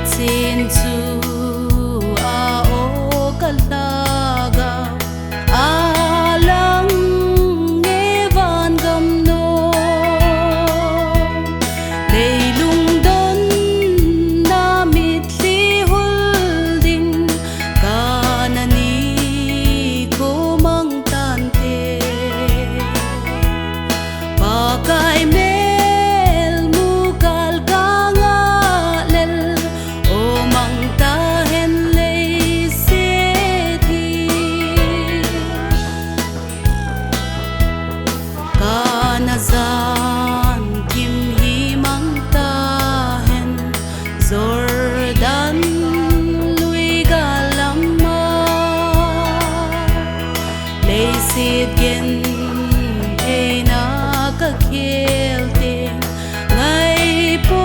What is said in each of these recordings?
sin chu a o kalaga alang nge van gam no leilung don na mit li holding kanani ko mang tante pakai mel mukal kanga lel o mang tahen lei se thi kana zan kim hi mang tahen Jordan lui galama lei sit gen na ka khel te ngai po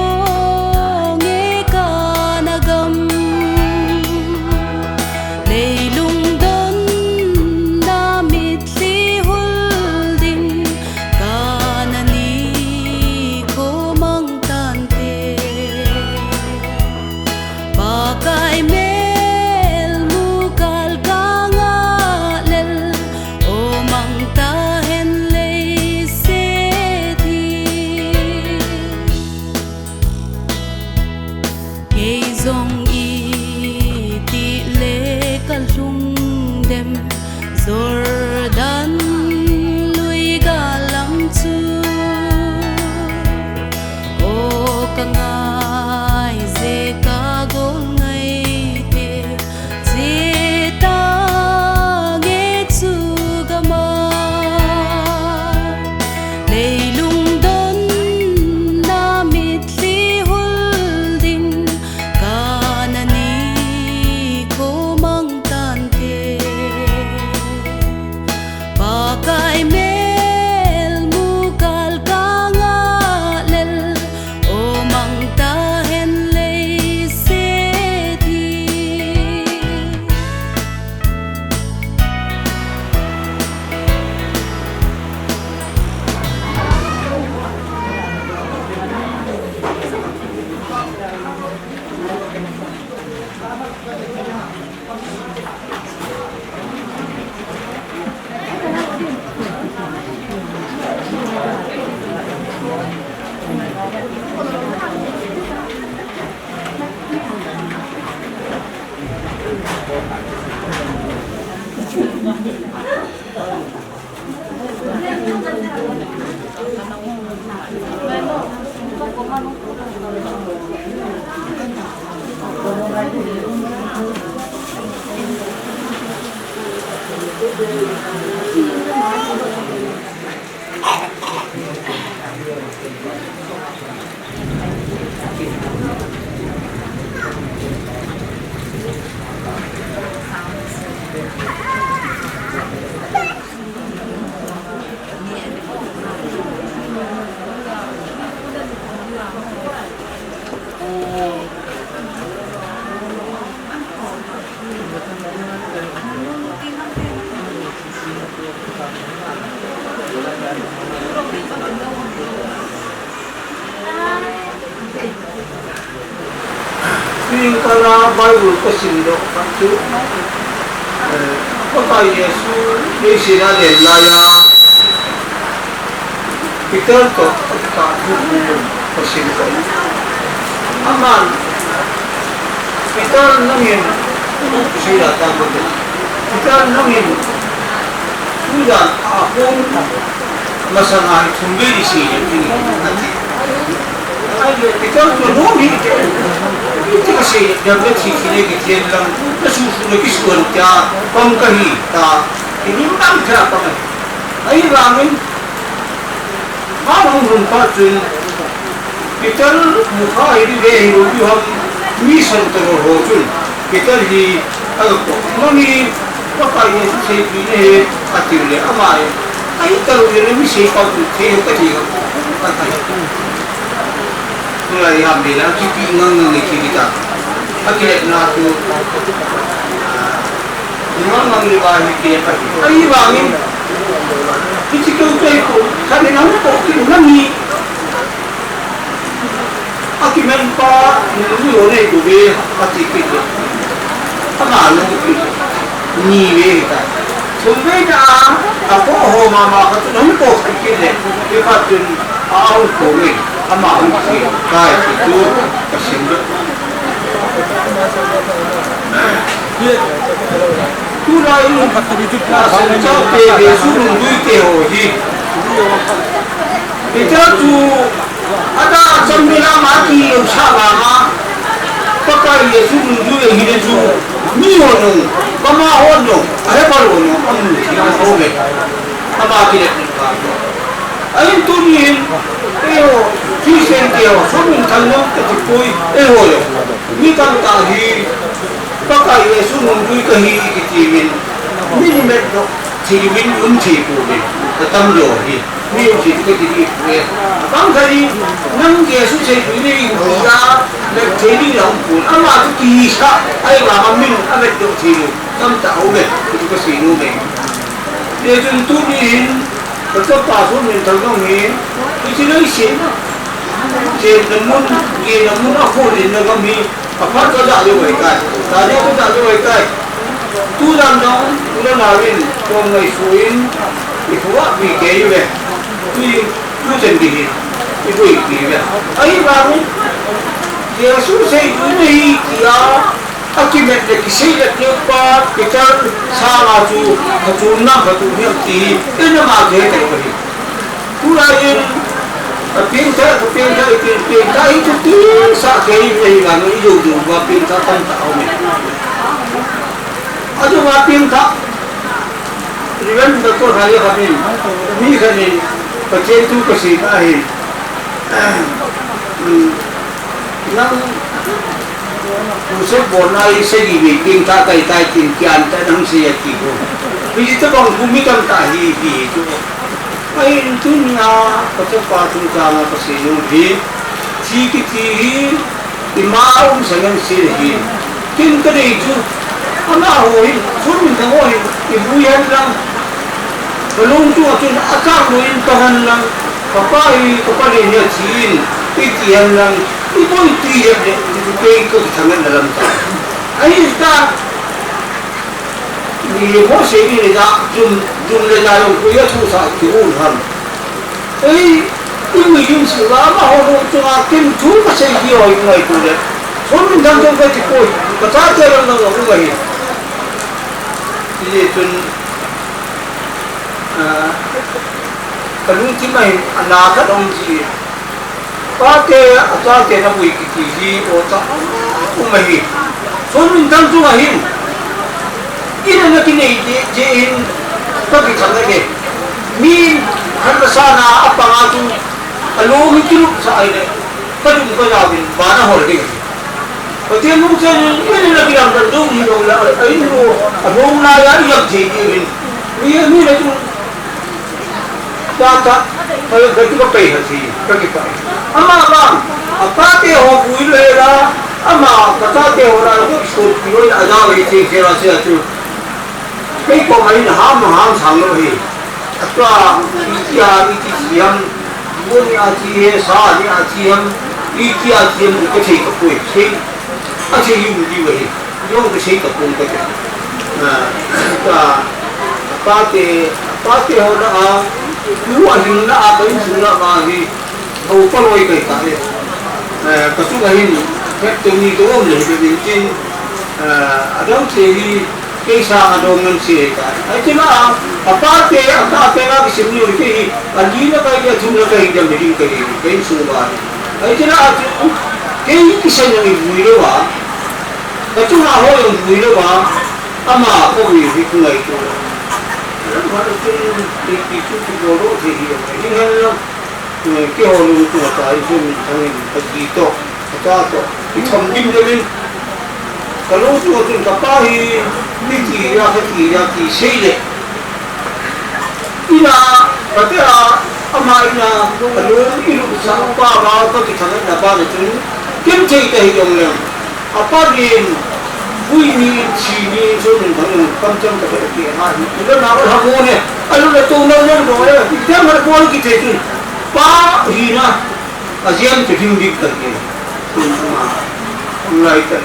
nge ka nagam leilung don na mit li holding kanani ko mang tante pakai mel mukal kanga lel o mang tahen lei se thi ngei zong i ti le kal lung dem Jordan lui galam chu o kangai ze ka gol ngai te je ta nge chu gama leilung don na mit li holding kanani ko mang tante pakai mel mukal kanga lel o mang tahen lei se thi Yung kala Bible kasi nito kasi pakai Yesu Yesu na din laya Peter to ka kasi nito aman Peter nangin siya tawag Peter nangin sudah akong masangahin sumbi siya ini Peter to nomi itu kasi dapat si sini lang nasusunod kisuan kaya pangkahi ta ini mang kaya pangkahi ay ramen manong rumpatun Peter mukha ini deh rupiah misan terorojun Peter di agak mami pakai Yesus ini akhirnya amai ay tahu ini misi kau tu kecil mulai ambil kita ngang kita akhirnya nato ngang libahi kita ay bangin Isi kau tu, kami nak kau kiri nami aki men pa ni o nei du be ati ki ama lu ki ni ve ta sum ve ta apo ho ma ka tu no ko ki le ki pa tu au ko me ama u ki kai ki tu ka sim do tu la lu ka tu tu ka sen cha pe be su lu ke ho hi ita tu ada sambil mati usaha ma pakai Yesus menjual hidup tu ni orang kama orang ada baru orang kamu tidak boleh apa tidak ayam tu ni Kristen dia semua kalau terkoi orang ni kan tahi pakai Yesus menjual kahi kecimin ni mereka cimin cipu tetap lohi ni cipu cipu bang kali nang Yesus cipu ni kita nak jadi lampun ama tu kisah ayam amin amet tu cipu kam tahu me itu kesini me dia tentuin betul pasal mental kami itu lagi siapa namun dia namun aku ni kami apa kerja dia buat tadi aku tak ada buat tu dan dong tu nawin kau ngai suin itu apa bikin je tu sendiri itu bikin je ayam baru Yesus ini dia akibat dari kisah lepas kita salah tu kacuna kacuna ti ini macam itu tu lain pintar itu tu sakit ini kan itu juga pintar kan tahu ni aduh mapin tak riban betul hari kami ni kan ni kecil tu kesih akhir nang usap bonai segi bikin tak kai kian tak nang siya tibo begitu bang bumi kan tahi itu ain dunia kecepatan sama kesini di sikit imam sayang sirhi kin itu ana hoi suruh minta hoi ibu yang lang belum tu aku akak hoi tahan lang papai kepada dia cin ikian lang ibu itu yang dia ikut tangan dalam tak air tak ni mau segi ni tak jum le dalam kuya tu sah kiun ham ibu yang selama orang tu akan tu macam dia hoi tu deh suruh minta tu kau cikoi kata jalan lang aku lagi itu kalau cuma anak orang sih pakai nak buat kiki otak umahi so minta tu ahin ini nak ni jein pergi sana ke ni harus sana apa ngatu kalau mungkin saya pergi ke Jawin mana holiday Ketika mungkin ini lagi yang tertung hidup lah, ini abang naya yang jadi ini lagi data kalau begitu pakai sih, pakai. Ama apa ke orang buat lah, ama kata ke orang itu sekolah ada itu kerana itu, kau main ham sangat ni, apa itu siam, bukan aji sah ni aji ham, itu aji ham itu cek apa cek aja ibu dia ni, jauh ke sini kapung kerja. Pakai orang dua hingga apa ini sudah bagi, bau paloi kita ni. Kesukaan ini, ketemu itu orang lebih penting. Ada segi kisah ada orang siapa. Itulah pakai lagi sini orang ini, lagi nak kaya jumlah kaya jam beri kaya semua. Itulah kaya kisah yang ibu itu bah. Kacau lah yang buat bah, ama aku itu lagi tu. Kalau itu bodoh sih dia. Ini kan kau orang itu macam itu macam begitu, macam itu mungkin kalau tu orang kapai, ni kira sih. Ina, kata ama ina kalau itu siapa bawa kita nak dapat itu, kim cerita hidup ni. Apa ni, buih sini soalnya orang kampung terdekat ni. Itu nama hamon ni. Kalau lepas orang orang kita mana boleh kita itu. Pa hina, asyam terjun dik terjun. คุณมาอะไรกัน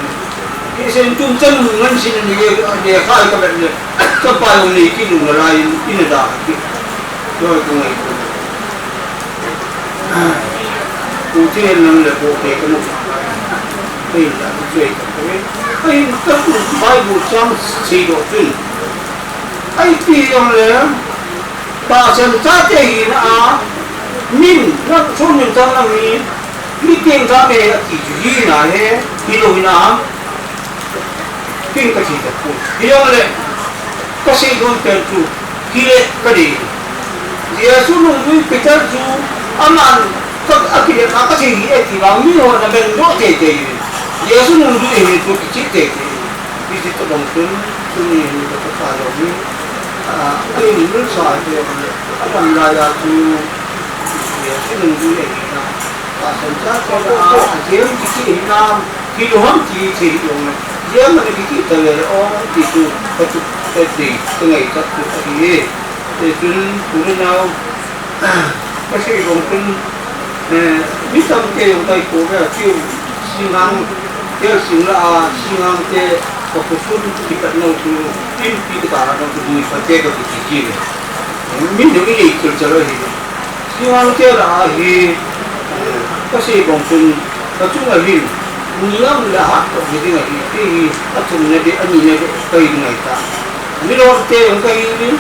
ที่เส้นจุ่มจันเงินสิ่งนี้เดี๋ยวข้าก็แบบนี้ก็ไปวันนี้กินอะไรกินอะไรก็ตรงไหนกูเที่ยงนั่งเลยโบเกกันลูกไอ้ละช่วยกันไอ้ก็ไปบูชาสีดอกจุนไอ้ที่ยังเลยตาฉันจะเจอนะมินนักชนยังจังนั่งนี้นี่เก่งจังเลยที่จีน่ะเฮ้ฮิโรฮินะเก่งก็ที่จะพูดฮิโรเลยก็สิ่งที่เป็นจูฮิเลก็ดีเดี๋ยวสุนุนไปเจอจูอามันก็อากิเลสก็ที่เอติว่ามีหัวนั่นเป็นโลเตเตเดี๋ยวสุนุนดูเองตัวคิดเตเตวิจิตรลงทุนสุนีนี่ก็ตายแล้วนี่ไอ้นี่มันสายเดียวเลยอาจารย์รายาจูเดี๋ยวสุนุนดูเองนะสัญชาติก็เดี๋ยวที่ที่น้ำที่ห้องที่อยู่เนี่ยเดี๋ยวมันที่ที่เลยอ๋อที่จูก็จูก็ดีตรงไหนก็จูที่แต่จนคุณเราก็ใช่ลงทุนมิสามเกี่ยวกับตัวแบบที่สิ่งนั้นเกี่ยวสิ่งละสิ่งนั้นเกี่ยวกับสุนที่กันเราคือทีมที่ตาเราคือดูฟังเกี่ยวกับที่จีนมินดูนี่คือจะเลยสิ่งนั้นเกี่ยวกับก็ใช่ลงทุนก็จุ่มอะไรนี่เราละหักตัวนี้ไงที่จุ่มเนี่ยอันนี้เนี่ยไปยังไงตานี่เราเกี่ยวกับนี่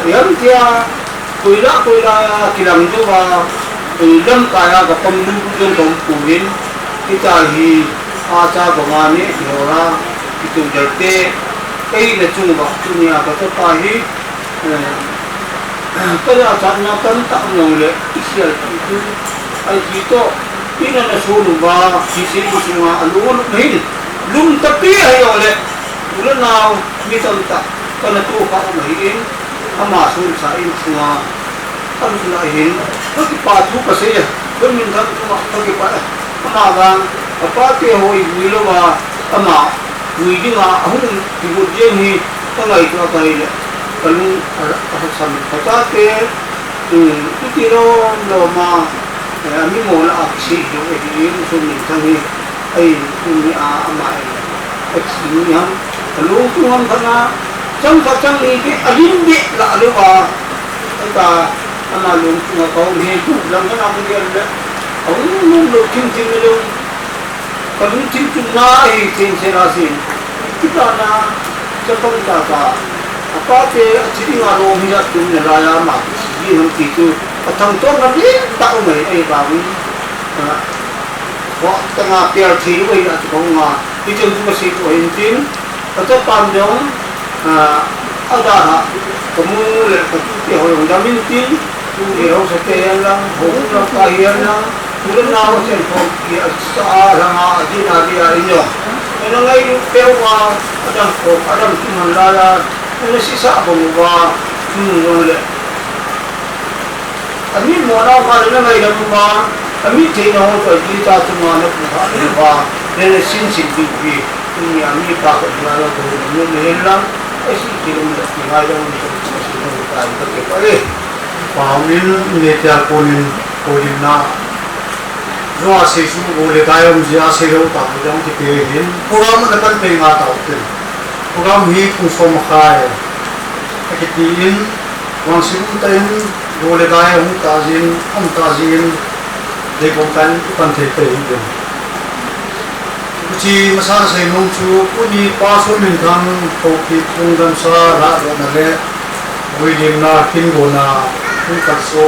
yang dia kuila kilam tu dalam kaya kapam dulu yang kumpulin kita hi aja bangani diora itu jate kei na cuma dunia kata pahi pada acaranya kan tak menolak isial itu itu ini na sulu ba sisi semua alun lain lum tapi ayo le bulan now misal tak kana tu ka mahin ama sun sa in semua kan lain bagi patu kasi kan minta bagi pa ama bang apa te hoi wilo ba ama wili nga ahun tibudje hi tangai to kai le kalu sam patate tiro lo ma ami mo la aksi yo e yin sun ni tangi ai ni ama ai aksi ni ham kalu tu ham kana trong các trang lý cái ảnh địa là đâu mà ta mà luôn mà có nghề chủ làm cái nào cũng được đấy ông luôn được chương luôn còn những chương trình này thì sẽ là gì chúng ta là cho con ta apa thế chỉ đi vào rồi hiện chúng là mà chỉ không chỉ tu thằng tốt lắm đấy tạo mấy ai bảo họ ta ngã bèo thì bây giờ cũng ngã đi chân chúng ta sẽ có hình tin và cho toàn giống ada kamu le tu orang jamin tin tu dia sekian lang hong lang kahian lang bulan nawa sen ko dia sa ranga adina dia inyo eno ngai pewa adam tuman lala eno sisa bomba le ami mona ma le ngai dam ma ami te no to ji ta tuma na ba ne sin sin bi ni ami pa ko na lo to ne lang ऐसी फिल्म दिखाई जाऊंगी तो के परे पावनिन नेत्या कोनिन ना जो आसे सु बोले गायम जे आसे रो ता जम के पेन प्रोग्राम न पन पे गा ता प्रोग्राम ही कुसोम खाय के तीन वांसिम तन बोले गायम ताजिन हम ताजिन देखो kan थे पे कुची मसाला से नोंचु कुनी पासो मिंथां कोकी पुंगम सा रा नले विलियम ना किनगोना कुकसो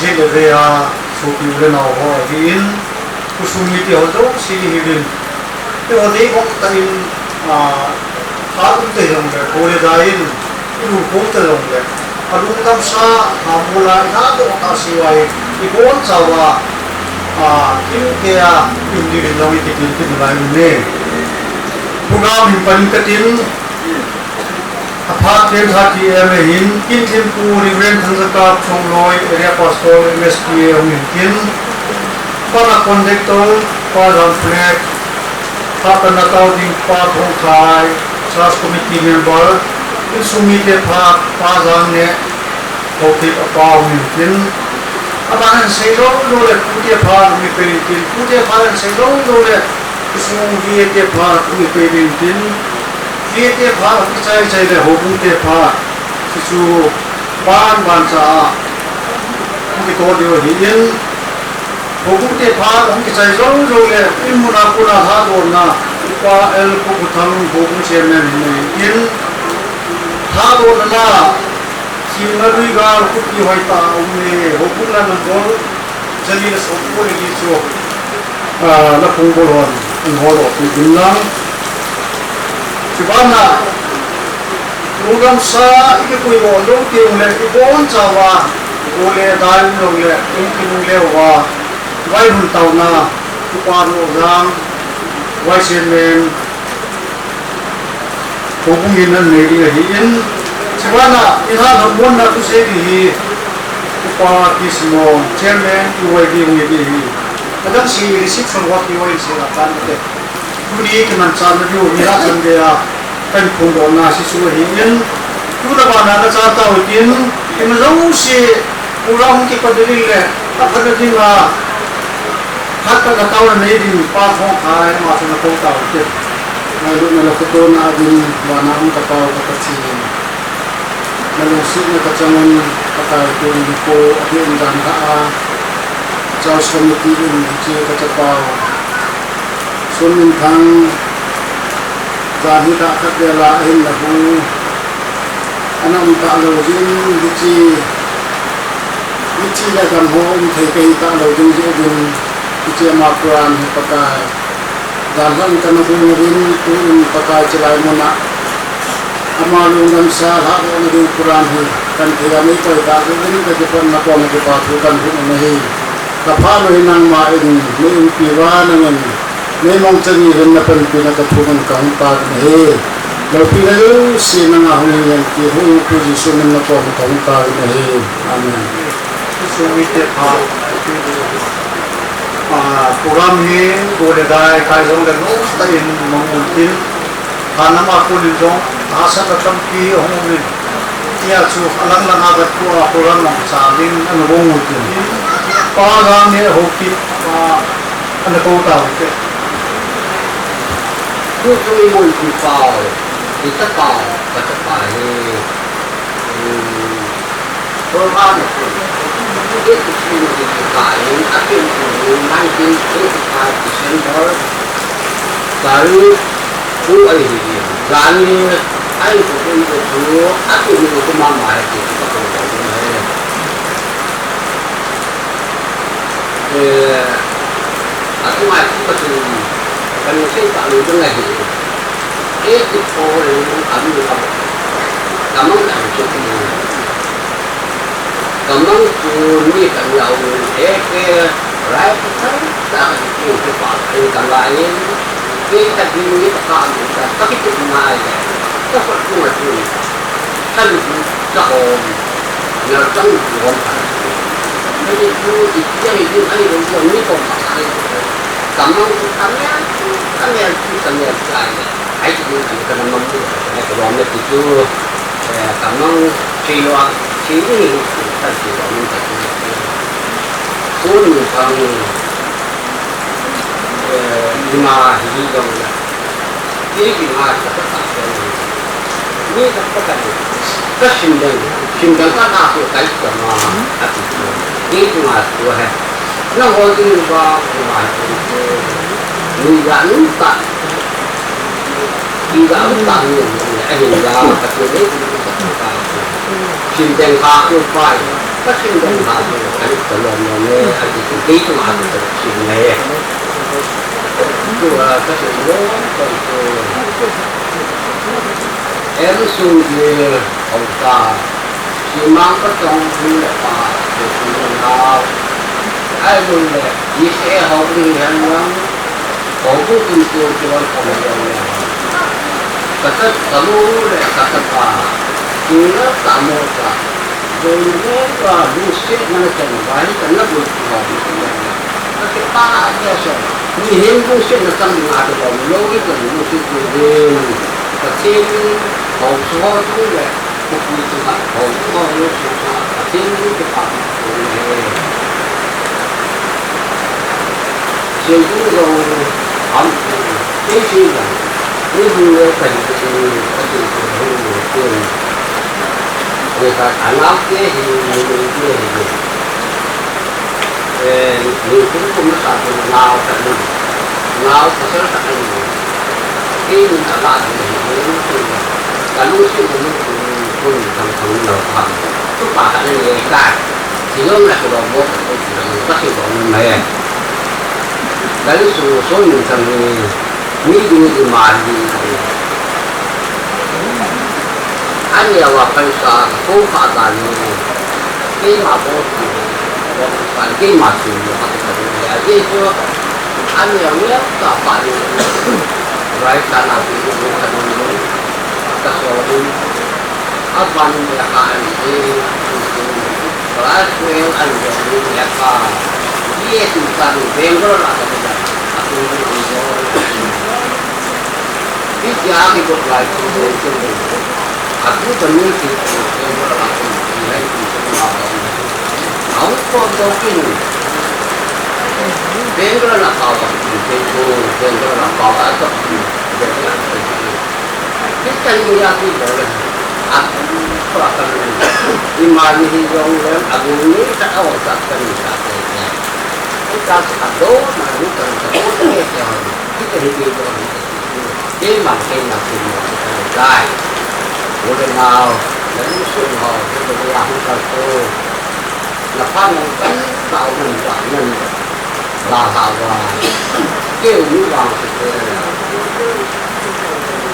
जेले रेया सोकी उलेना हो दिन कुसुमी ते होतो सी हिदिन ते ओदे कोक तइन खादु ते होंगे कोले दाइन इनु कोते होंगे अदुंगम सा हामुला ना तो कासिवाई इकोन चावा kim kaya hindi rin lang ikitin lang ni program himpan katin apart from hati emehin kin tim puri ren thangka chongloi area pastor MSPA humkin para conductor para flag para nakau ding pa thong khai class committee member in sumite pa jang ne kopi apau humkin Abangan say lo le putia phar mi pe tin putia phar say lo le sung vi te phar mi pe tin vi te phar ki chai le ho bu te phar su ban cha ki to dio hi yin ho bu te phar ki chai lo le imuna kuna ha do na pa el ku thang ho bu chairman ni yin ha do na Sinari gar kuki hoita umne hopula na bol jali na sopo ni so na pungbolon ang holo pinlang sibana program sa ikikuy mo dong ti umle ibon chawa ole dal ngle inkingle wa wai hun taw na tupano gang wai semen hopungin na neri hin Sibana ina namun na tu segi upa kismo chairman UID UID kadang si reception what UID sila kan te kuni kiman chan review ira chan dia kan pundo na si suhi yin tu da bana na cha ta utin imazau si ulang ki padili le apana dinga hatta ka taw na din pa thong khai ma sa ko ta te na lu na ko na din wana ang kapaw kapatsin Nalusik na kacangan pakai tuan ko akin dan kaa Charles Committee in Bici Kacapaw Sumin Thang Zahi tak kakdelain lahu Anam tak lojin Bici lagan home Thai tak lojin jodin Bici amakuran pakai Dahan kanabun rin tuin pakai celai monak Amalung dan salah orang di Quran hi kan kami kau tak ini kejepan nakon kepatukan hukum ini kapal hinang main main piran dengan memang ceri hendak penpina keturunan kau tak ini tapi lalu si mengahuni yang kihu posisi menakon kau tak ini amin sumite pa program ni boleh dah kaisong dan ustain menguntin karena aku di dong asa katam ki homin ya chu alang lang agat ko ako lang ng saling ano bong utin pa ga me hoki pa ano ko ta ke ku tu mo ki pa ita pa kata pa ni ko ma ni ko ke tu chi ni ki pa ni akin ku 1985 December baru ku ai ni ai ko ko aku ni ko mama ke ko aku mai ko tu kan saya tak lu dengar ni itu orang kami kamu nak cuci kamu tu ni kan lau right tak itu pakai kamu kita ini tak tapi tu mai tak perlu tu kan tak yang jauh orang jadi tu itu ada orang ni kau pakai kamu kami saya ai tu kan mampu kalau nak itu kamu ciluan cili tak ciluan tak pun kamu lima hidung ini lima seperti ini seperti kesimpulan kan aku kait sama hati ini cuma dua hari nak orang ini bawa itu tidak lupa tidak lupa hingga kecuali simpen hak lupa kesimpulan hak kait kalau ini itu cuma simpen itu kesimpulan em suy ông ta chỉ mang cái trong khi là ta để chúng ta ai luôn là chỉ sẽ học đi hàng năm có cũng tin tưởng cho con mình cái tất cả luôn là tất cả chỉ là cả một cả rồi nó và lúc xét nó chẳng phải cái nó được học cái ta cái sao như hiện cũng xét là tăng là được học lâu cái cần nó sẽ được cái thêm học số thứ này một người tu học học số nó số thiên cái pháp siêu cũng rồi ông cái gì là cái người cần cái gì tiền người ta ăn áo cái gì người kia người cũng không có sao nào cả mình nào có sẽ là cái gì cái mình đã làm thì cả lúc xưa mình cũng thằng nào thằng tất cả các người ta thì nó là cái đồ bộ có sự còn này đấy số mình thằng nghĩ đi mà đi anh nhà vào phải sao không phát đạt cái mà bộ phải cái mà sự là cái chỗ anh nhà nhất cả phải right ta làm cái cái số apa yang akan kelas yang ada di Jakarta dia bukan Bengal atau aku ini dia ikut lagi aku benar itu Bengal aku nilai itu aku mungkin Bengal atau Bengal atau kita lihat itu aku akan imani hidung dan aku ini tak awak takkan sakitnya. Kita ada manusia terus kita hidup dia makin baik. Boleh mau dan semua kita lakukan itu. Lepas mungkin tahu menjangan bahawa kau orang sebenarnya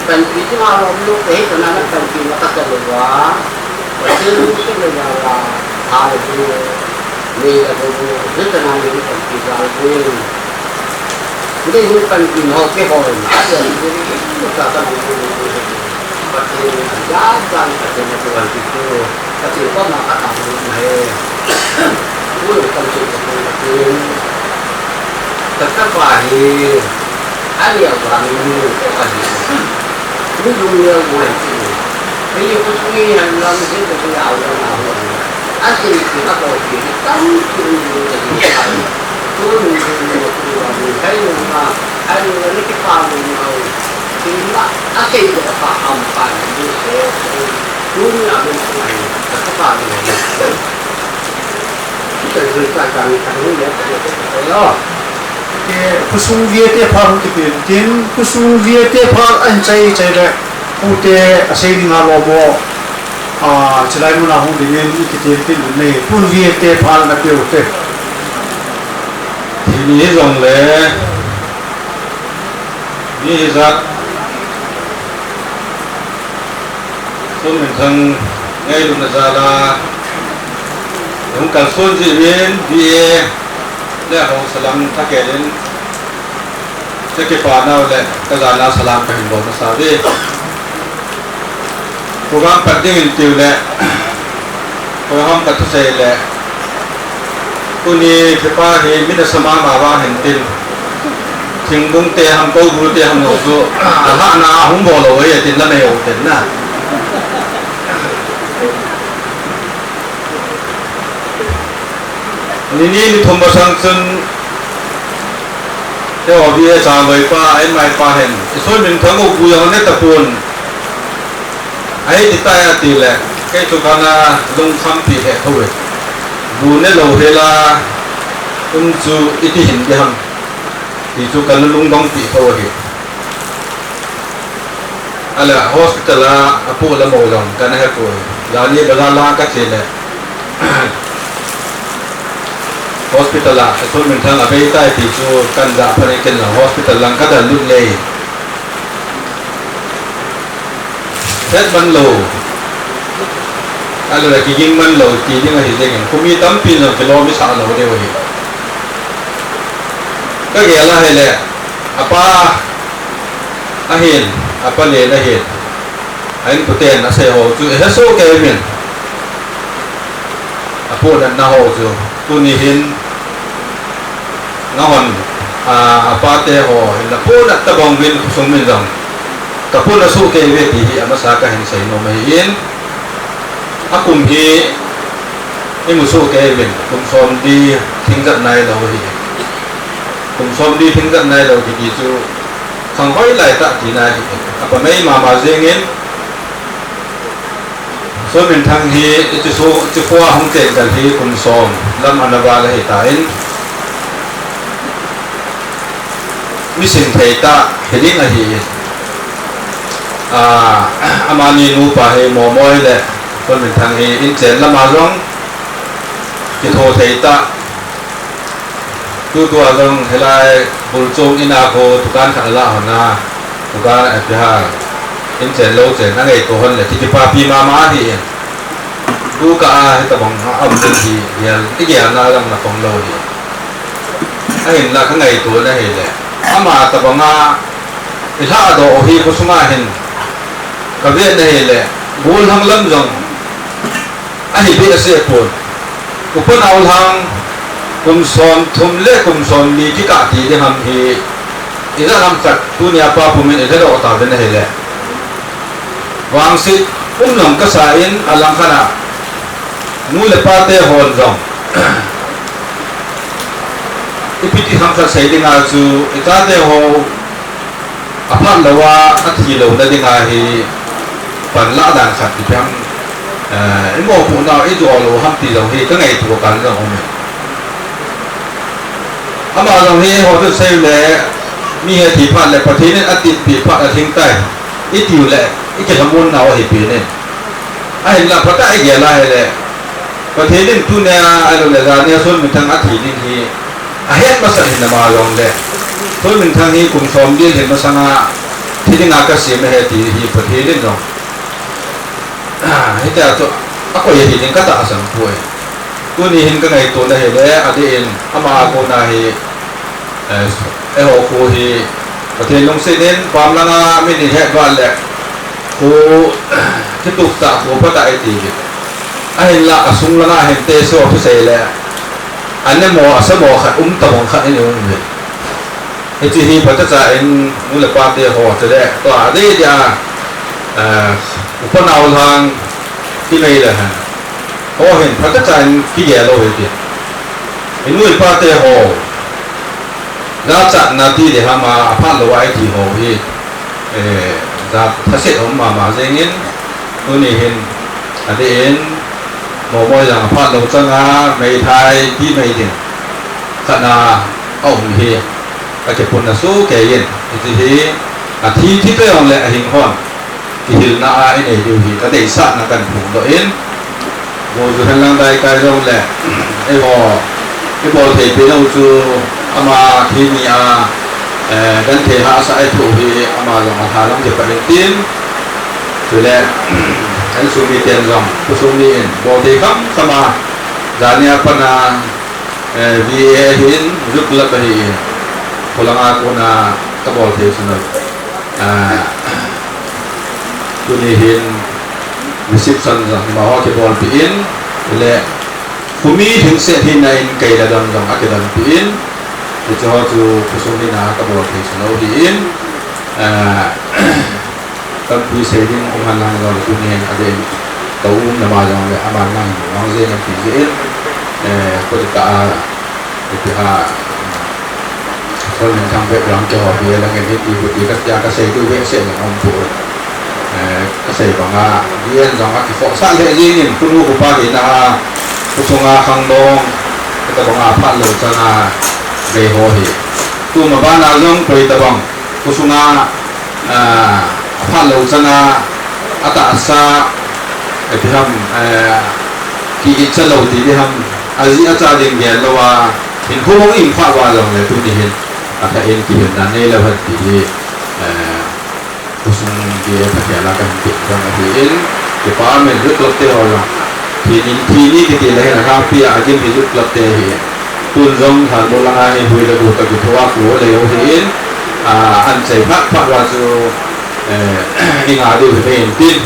cần phí chứ mà lúc đấy cho nên là cần phí nó thật là quá và chứ là hai thì mình là rất là năng lượng cần phí là quên đây cũng cần phí họ cái hồi mà giờ thì chúng ta cần phí và thì giá tăng cả trên cái phần phí thôi và thì có mà các bạn này cũng cần phí là tất cả phải anh hiểu là mình phải ví dụ như buổi bây giờ tôi suy hành làm cái cái nào nào anh thì bắt đầu thì tắm thì tôi thấy mà anh lấy cái pha mình màu thì anh thì được pha hồng pha như thế luôn là bên này cái pha này cái người ta càng như thế đó cái kusung việt cái phàm cái tiền kusung việt cái phàm anh chạy ra ute asing nga lobo chỉ lại muốn làm cái này cái tiền này phun việt cái phàm là kiểu thế thì ní dòng lệ ní ra xuân mình thằng ngay lúc này ra là không cần xuân gì biến vì lẽ họ salam thắc cái đến cái phá nào lẽ cái giá nào salam cái hình bóng sao đi cố gắng bắt đi tiêu lẽ cố gắng bắt thu xây lẽ cô ni cái phá thì mình đã sama mà vào hình tin thình bung tê ham câu bù tê ham ngầu số hạ na không bỏ lỗi vậy tin là này ổn định na ni thùng bò sang chân theo họ bia trà với pa em mai pa hen số mình thắng một bùi họ nét tập buồn ấy thì tay thì là cái chỗ kana lông xăm thì hệ thôi bùn nét lâu thế là chú ít hình cái ham thì chỗ kana lông đông thì thôi ala hospital là apu là màu dòng kana hệ thôi là ni bala la các gì này hospital lah, so mentang apa itu itu so kan dah pernah kena hospital lang kada lun lei. Set man lo, kalau lagi ging man lo, tiada yang hilang. Kumi tampil lo, kalau misal lo dia wahai. Kaya lah hele, apa ahin, apa le ahin, ahin putih nasi ho, tu esok kevin. Apa dan naho tu, tu nihin ngahon apa teh ho na po na tabang win sumin dong tapon na su ke we ti amasa ka hin sai no mai in akum hi imu su ke win kum som di thing zat nai lo hi cùng xóm đi thính dẫn này đầu thì kỳ chú không hỏi lại tạ thì này apa mấy mà riêng in số mình thằng hi chỉ qua không tiền cả thì cùng xóm làm anh vào là hiện tại mi sinh thầy ta thì đi là hi amani nu pa he mo moi le số mình thằng hi in chen làm mà rong chỉ thô thầy ta tu tua rong hay là bul chung ina ko tukan khang la hona tukan apha in chen lo chen na ngai to hon le ti pa pi ma hi tu ka he ta bang am den hi ya ti ya na lang na phong lo hi a hin la ka ngai to na he le ama ta banga ila do hi ko sunga hin ka ve na he le bul hang lam jong a hi bi ase pon ko pon aul hang cùng xóm thum lệ cùng xóm đi cái cả thì ham thì ra làm chặt tu nhà pa phụ mình để đó tạo nên hệ lệ vàng sĩ lòng cái sai in alang khana nu lệ pa te hồn rong ipiti ham chặt sai đi ngài chú ta te ho apart lawa athi lo na đi ngài thì phần lã đàn chặt thì phăng mo phụ nào ít rồi lo ham thì rồi thì cái ngày thuộc cả rồi không ama long he ho to sei le mi he thi phat le pathi ne atit pi phat a thing tai itiu le ike hamun naw he pi ne ai la pata ai ge la he le pathi ne tu ne ai lo le ga ne son mi thang athi ni hi a het ma sa hin ma long le son mi thang hi kum som di hin ma sanga thi ni nga ka sim he ti hi pathi ne no he ta to ako ye hi ka ta sang puai tu ni hin ka ngai to na he le adin ama ko na hi ho ko hi pathe long se nen pam langa min ni he wa le ko ti tu ta ko pa ta ai ti ai la asung langa hen te so tu se le anne mo asamo khat ta bong khat ni ong ni he ti hi pa ta cha en mu le pa te ho te le to a de ja upanau hang ti nei le ha ho hen pha ta chan ki ye lo he ti inui pa te ho ra chat na ti de ha ma pha lo ai ti ho hi za tha se om ma jeng in nu ni hen ade en mo mo yang pha lo changa mei thai ti mei din kana om hi ka ke pun na su ke yin ti hi a thi thi te ong le a hing hon ki hil na a in e du hi ka dei sa na kan phung do in vô chú thanh lang đây cái đâu lẹ cái bò thể phía đâu chú ama khi mi gần thể hạ sai thủ thì ama dòng hà long thì phải đến tiên chú lẹ anh xuống đi tiền dòng chú xuống đi bò thể khắm sama giá nhà pana vì hiến giúp lập thì pulang aku na cái bò thể xuống chú đi hiến reception rằng mà họ cái bol pin le fumi thing se hin nai kai la dam dam akadan pin để cho chú số đi na cái bol pin số đi in tâm quy se din ông han lang rồi chú nên ở đây tàu na ma rằng le aman lang mang je na pin in có được cả cái ha con mình thằng về làm cho họ về là ngày đi đi các gia các xe tôi về sẽ là ông phụ cái gì bằng điên rằng cái phổ sản thế gì nhìn tôi nuôi của ba thì là tôi xong khang đông cái bằng phát lộ cho là về hồ thì tôi mà ba nào giống tôi tập bằng tôi xong phát lộ cho là ata sa cái ham khi ít chân lâu thì cái ham gì ở gia đình nhà lâu hiện không in phát vào rồi tôi đi hiện cái hiện thì hiện là này là vật thì kusung dia pakai lakan kita mungkin kita men rut lotte orang ini kita leh rapi agin rut lotte hi tun zong hal bolang ani hui le buta ki thwa ko le ho hin an chai phak phak wa chu inga du hin tin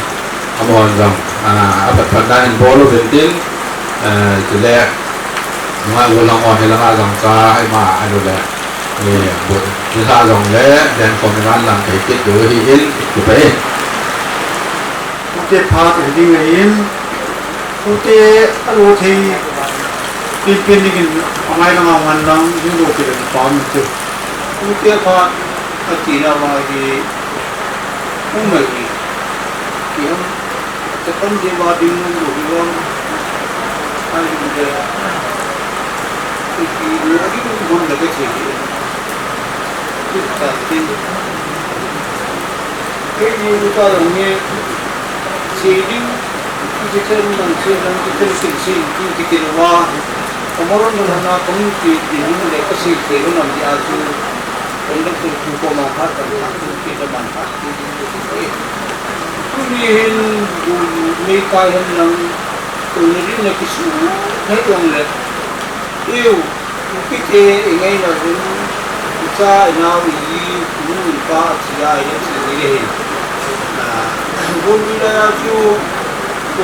amon zong apat phadan bolo tin le ma bolang on le ma zong ka ai ma anu le buat kita long le dan komengan lang kay kit do hiin kupe cái phá thì đi ngay in cái alo thì pin đi cái ngay là ngon lắm những đồ cái phá mình chứ Ute pa atina ma di umai di ham tekan di wading mu bilang ai de iki lagi tu bon lagi sih kita tin ini kita orangnya sini kita kita wah kemarin mana komuniti di mereka sih kalau nanti aku untuk berkumpul manfaat dan kita manfaat kemudian mereka yang kemudian lagi semua yang lihat itu kita ingin ada kita nak ini kita siapa yang sendiri nah boleh tu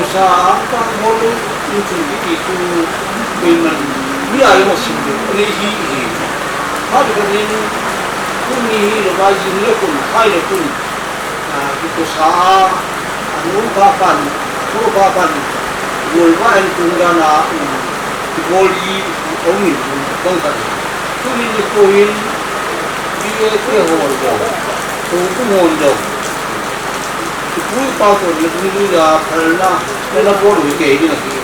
usaha apa boleh itu memang dia masih lagi hal ini kuni lepas ini pun hal pun itu usaha perubahan golongan tunggangan boli omit bangkan kuni poin dia kehondo kehondo itu pasal itu ya karena bolu kayak gini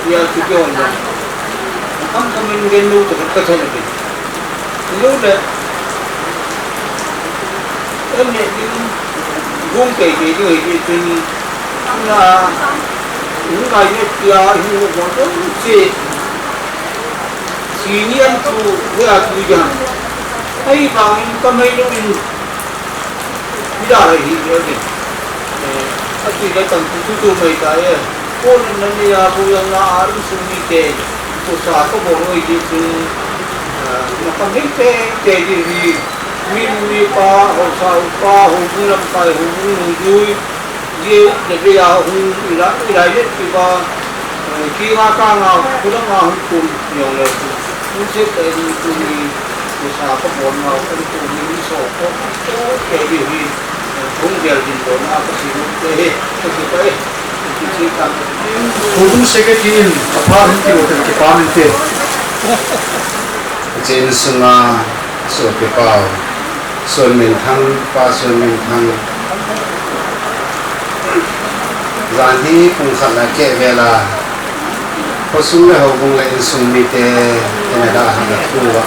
dia kehondo हम कमेंगे लोग तो कच्चा नहीं लोग ने ये घूम के जो है कि ना उनका ये क्या ही वो बहुत से सीनियर तो वो आदमी जान कई बार कमें लोग बिना रही है अच्छी लगता है तो मैं क्या कौन नहीं आप yang ना सुनी के usaha ko bono itu makamite jadi mimi pa hubungan pa hubungan dia jadi ya ilailet kita kira kanga kurang hukum yang lalu mesti itu usaha ko bono itu ini soko jadi bungal di bono apa sih itu Kudung seketin apa nanti hotel ke pamente. Jen sunga so pepau son min thang pa son min thang zani pung khala ke vela pasung le hobung le sung mi te ena da ha tuwa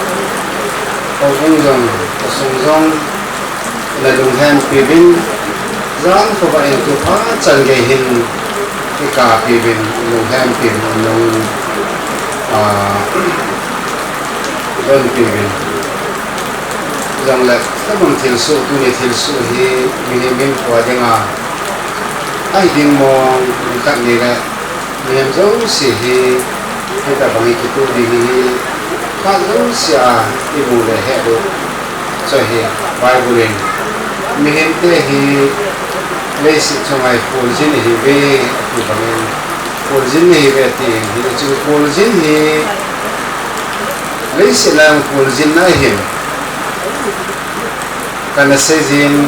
hobung jong pasung jong la dung han pibin zang ko ba en tu pa chan ge hin ka pibin lung han pin lung don pibin jang la sabang thil su tu ni thil su hi mi min ko jenga ai ding mo kan ni la mi hem zo si hi ta bang ki tu di hi ka zo sia i bu le he do so hi bible mi hem te hi lấy sự cho ngày phồn dinh thì về thì bằng phồn dinh thì về tiền thì chữ phồn dinh thì lấy sự làm phồn dinh này hiện cái này xây dinh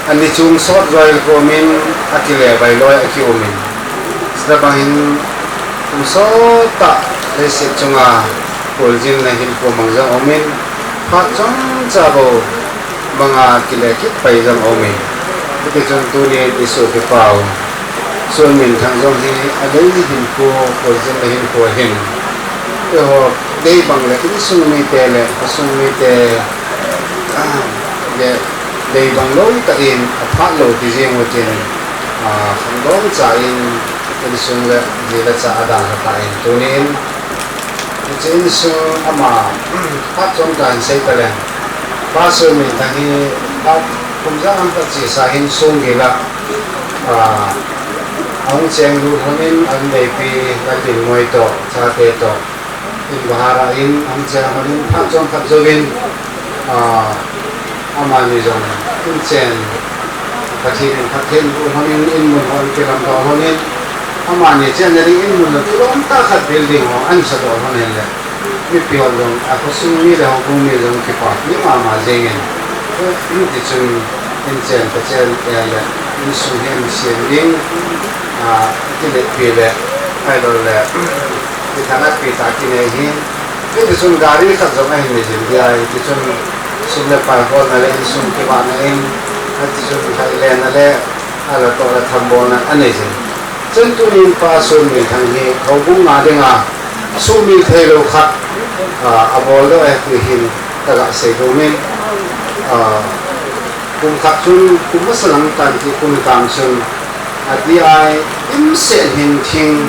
anh đi chung sót rồi của mình akile bài lôi akio mình sẽ bằng chung sót ta lấy sự cho ngày phồn dinh này hiện của mang ra ông mình phát trong cha bộ bằng akile kít bài ra ông mình cái trong tu ni isu ke pau so min thang jong hi adai hin ko jin hin ko hin to dei bang le ki sung mi te le sung mi te de dei bang loi ta in a pha lo ti jeng wo tin khang dong cha in ki sung le ji la cha ada ta in tu ni chen su ama pha chong kan sei ta le pa so min ta hi cũng rất là chỉ sa hin sung cái là ông chàng lu honin anh đây pi cái tiền ngoài to cha te to in bahara in ông chàng honin phát trong phát dovin amani jong in chàng phát thiên lu honin in mun hon cái làm to honin amani chàng này in mun là tu ông ta khát building ho anh sa to honin là biết pi hon jong aku sung ni là hong ni jong cái part ni mà jengen ini dicung injen kecil ya ini suhen siang tidak pilih kalau le di tanah pita kini ini dicung dari kan sama ini jadi dicung sum le pai ho na le sum ke ba na in ati sum thai le na le ala to la thambo na ane jin chen tu nin pa sum mi thang hi khau bu ma de nga sum mi thai lo khat a bol do e tu hin ta ga se do min kum khat chun kum ma salang tan ki kum kam chun ati ai im se hin thing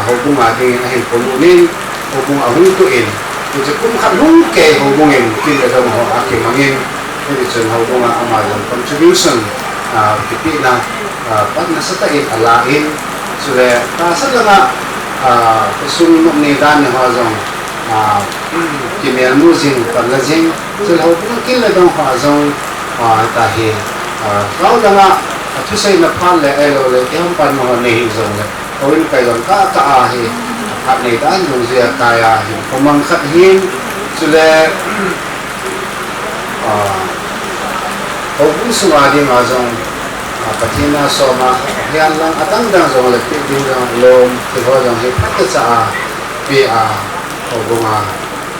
ho bu ma de nga hin polu nin ho bu a hung tu inจะคุ้มขัดลุ่งเกย์ของวงเงินกินกระทำของอาเกมังเงินนี่จะเอาวงอามาอย่าง contribution ที่ปีน่ะปัจจุบันสตัยอะไรอินสุดเลยถ้าสักละสุ่มนุ่มในด้านนี้ว่าจงกินเมนูจริงปัจจุบันจะเอาวงกินเลยต้องว่าจงตาเห็นเราดังอ่ะทุกสิ่งนับพันเลยเราเลยที่ห้องปันมันในจงเลยเอาอินไปจงก็ตาเห็นขัดในด้านลงเสียกายเห็นผมมันขัดหินสุดเลยเขาพูดสวัสดีมาจงปฏิณาสมาเฮียนลังตั้งดังจงเลยที่ดินจงลมที่เขาจงให้พัฒนาปีเขาพูดมา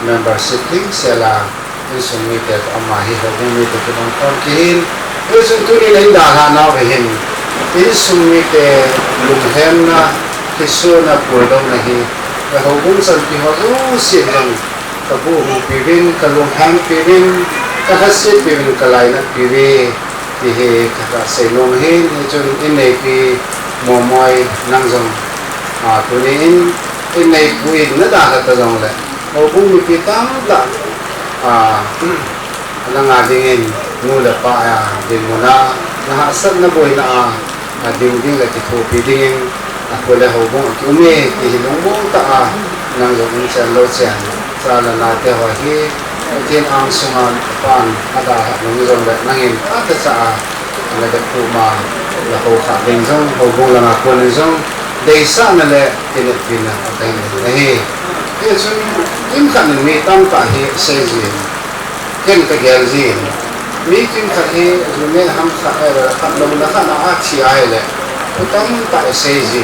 membership ที่เสลาที่สมัยเด็กอามาให้เขาพูดมีตัวที่มันต้องกินที่สุดที่นี่ด่าหน้าไปเห็นที่สมัยเด็กลุงเห็นนะที่ส่วนนั้นปวดตรงนี้แต่เขาพูดสันติเขารู้เสียงเขาพูดปีวินเขาลงแหงปีวินเขาขัดเสียปีวินเขาไล่นักปีวินที่เหตุเสียลงเห็นจนอินในปีมอมอยนั่งจงตัวนี้อินในปีนั่นด่าเขาจงเลยเขาพูดมีปีตั้งด่านั่งงานดิ้งงูเล็บปลายดิ้งมุนานะฮะสักนับบ่อยนะดิ้งเลยที่ถูกปีดิ้งaku le ho bong ki ume ki long bong ta nang lo ni chan lo chan sa la na te ho hi tin ang sungan pan ada ha long jong le nang in ta sa la de ku ma la ho kha ding jong ho bong la na ko ni jong dei sa na le tin pin na ta ni hi e chu im khan mi tam ta hi se ji ken ka gel ji mi kin kha hi ju ne ham kha kha long na kha na a chi ai le utang tại xây dựng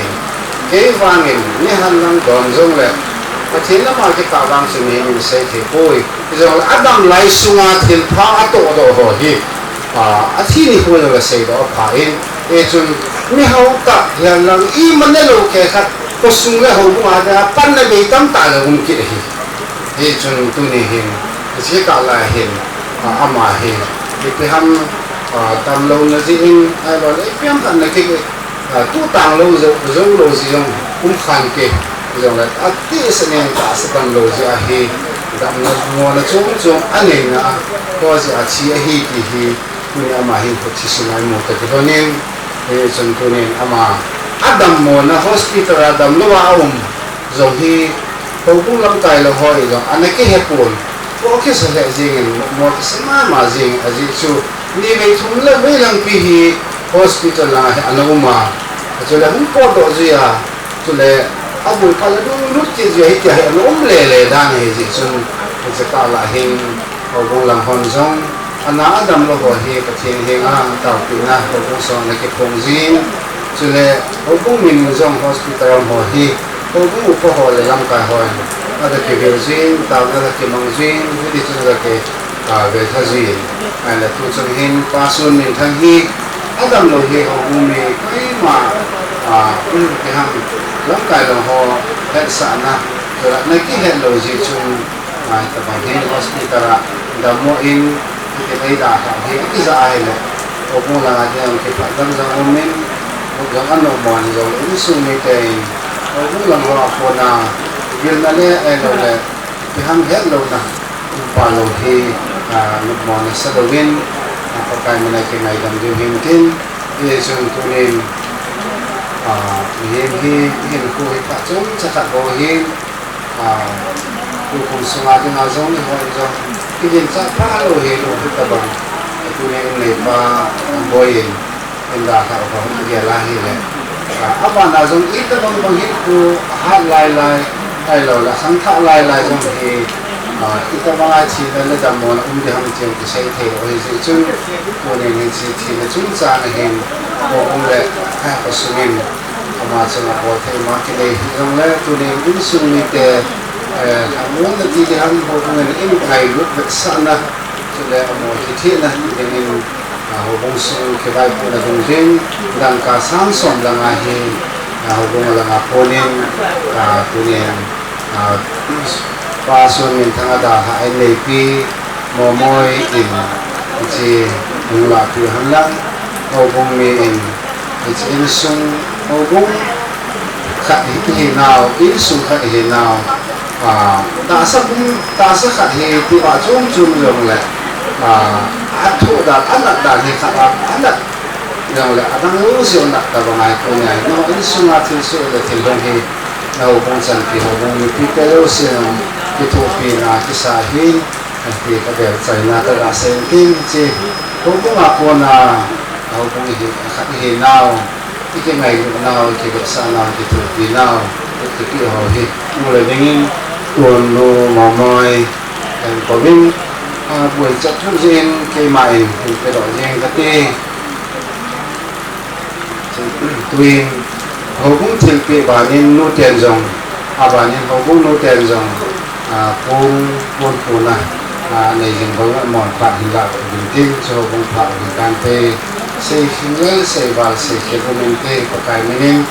cái vàng ni han lang don jong le pathin la ma ke ka wang sin ni sei the poi jong adam lai sunga thil pha to do ho hi a thi ni ho la sei do pha in e chun ni hau ta hian lang I man lo ke khat ko sung le ho ma da pan na be tam ta la um ki hi e chun tu ni hin che ka la hin ama hin pe ham tam lo na ji in ai lo le piam kan na ke tu tang lo zo lo ji jong khan ke jong la ati se ne ta se kan lo ji a hi dam na mo na chong ane na ko ji a chi a hi ki hi ni ama hi ko chi sunai mo ta ko nen e chon ko nen ama adam mo na hospital adam lo wa zo hi ko bu lam kai lo hoi lo ane ke he pon ko ke se le jing mo se ma jing a ji chu ni be thum le me lang pi hi hospital la anoma cho là không có độ gì cho là ông buổi phải là đúng lúc gì vậy thì nó lề đang này gì chung sẽ tạo lại hình ở vùng làm hòn rong anh đã đâm lo vào hình cái thiên hình tạo tự na ở vùng sông này cái phong gì cho là ở vùng mình rong hospital họ hi ở vùng có họ là làm cái họ ada cái việc gì tạo ra cái mong gì thì cho là cái về thay gì hay là tu trong hình pasun mình thay hi adam lo hi ho mi kai ma ke ham lam kai lo ho het sa na to la na ki het lo ji chung mai ta ba he hospital da mo in ke dai da ha he ki za ai le o mo la ga jam ke pa dam za o men o ga an no mo ni lo in su mi te o mo la ho ko na gil na le ai lo le ke ham het lo na pa lo hi no mo na sa do win pakai menaiki ngai dam jum him tin ye chung tu nin him him ku hi pa chung cha go him ku kum sunga din a zong ni ho zong ki din cha pa lo he lo hi ta bang tu ne nei pa boyin en da ka ko hi la hi le apa na zong I ta bang bang hi ku ha lai ai lo la sang tha lai zong hi kita bang chi da le dam mo na de ham chi ki sai the o ji chu mo ne ni chi thi na chu cha na hen o le ha ko su min ama cha na ko the ma ki le hi jong le tu ne in su ni te mo na ti de ham ho ne in kai lu sa na cho nên một cái thiết là những cái hồ bông su cái vai phụ là đồng riêng đang cả sáng sớm là ngày thì hồ bông là ngày phố nên tụi nên ba xuân mình thằng đã hai lệ pi mò môi in chỉ đúng là từ hắn lắm hồ bông mình chỉ in sung hồ bông khát thì nào in sung khát thì nào ta sẽ khát thì bà chung chung rồi lại ăn thua đã ăn đặt thì khát ăn đặt rồi lại đang ngủ siêu đặt là vào ngày hôm nay nó in sung là thì số là thì đồng thì hồ bông chân thì hồ bông như cái tiêu siêu cái thu phí là cái xã hi thì cái việc xảy ra cái là sen kinh chứ cũng là con hồ bông thì khát thì nào cái ngày nào cái việc sao nào cái thu phí nào cái hồ thì mua lại những tuần lô mò mòi có bên buổi chợ chút riêng cây mày thì cái đội riêng cái tê tùy hồ cũng thực bị bà nên nô tiền rồng bà nên hồ cũng nô tiền rồng buôn phụ này này dừng với mòn phạt hình lạc bình tin cho cũng phạt hình can tê xây khinh xây vào xây khép của mình tê có cái mình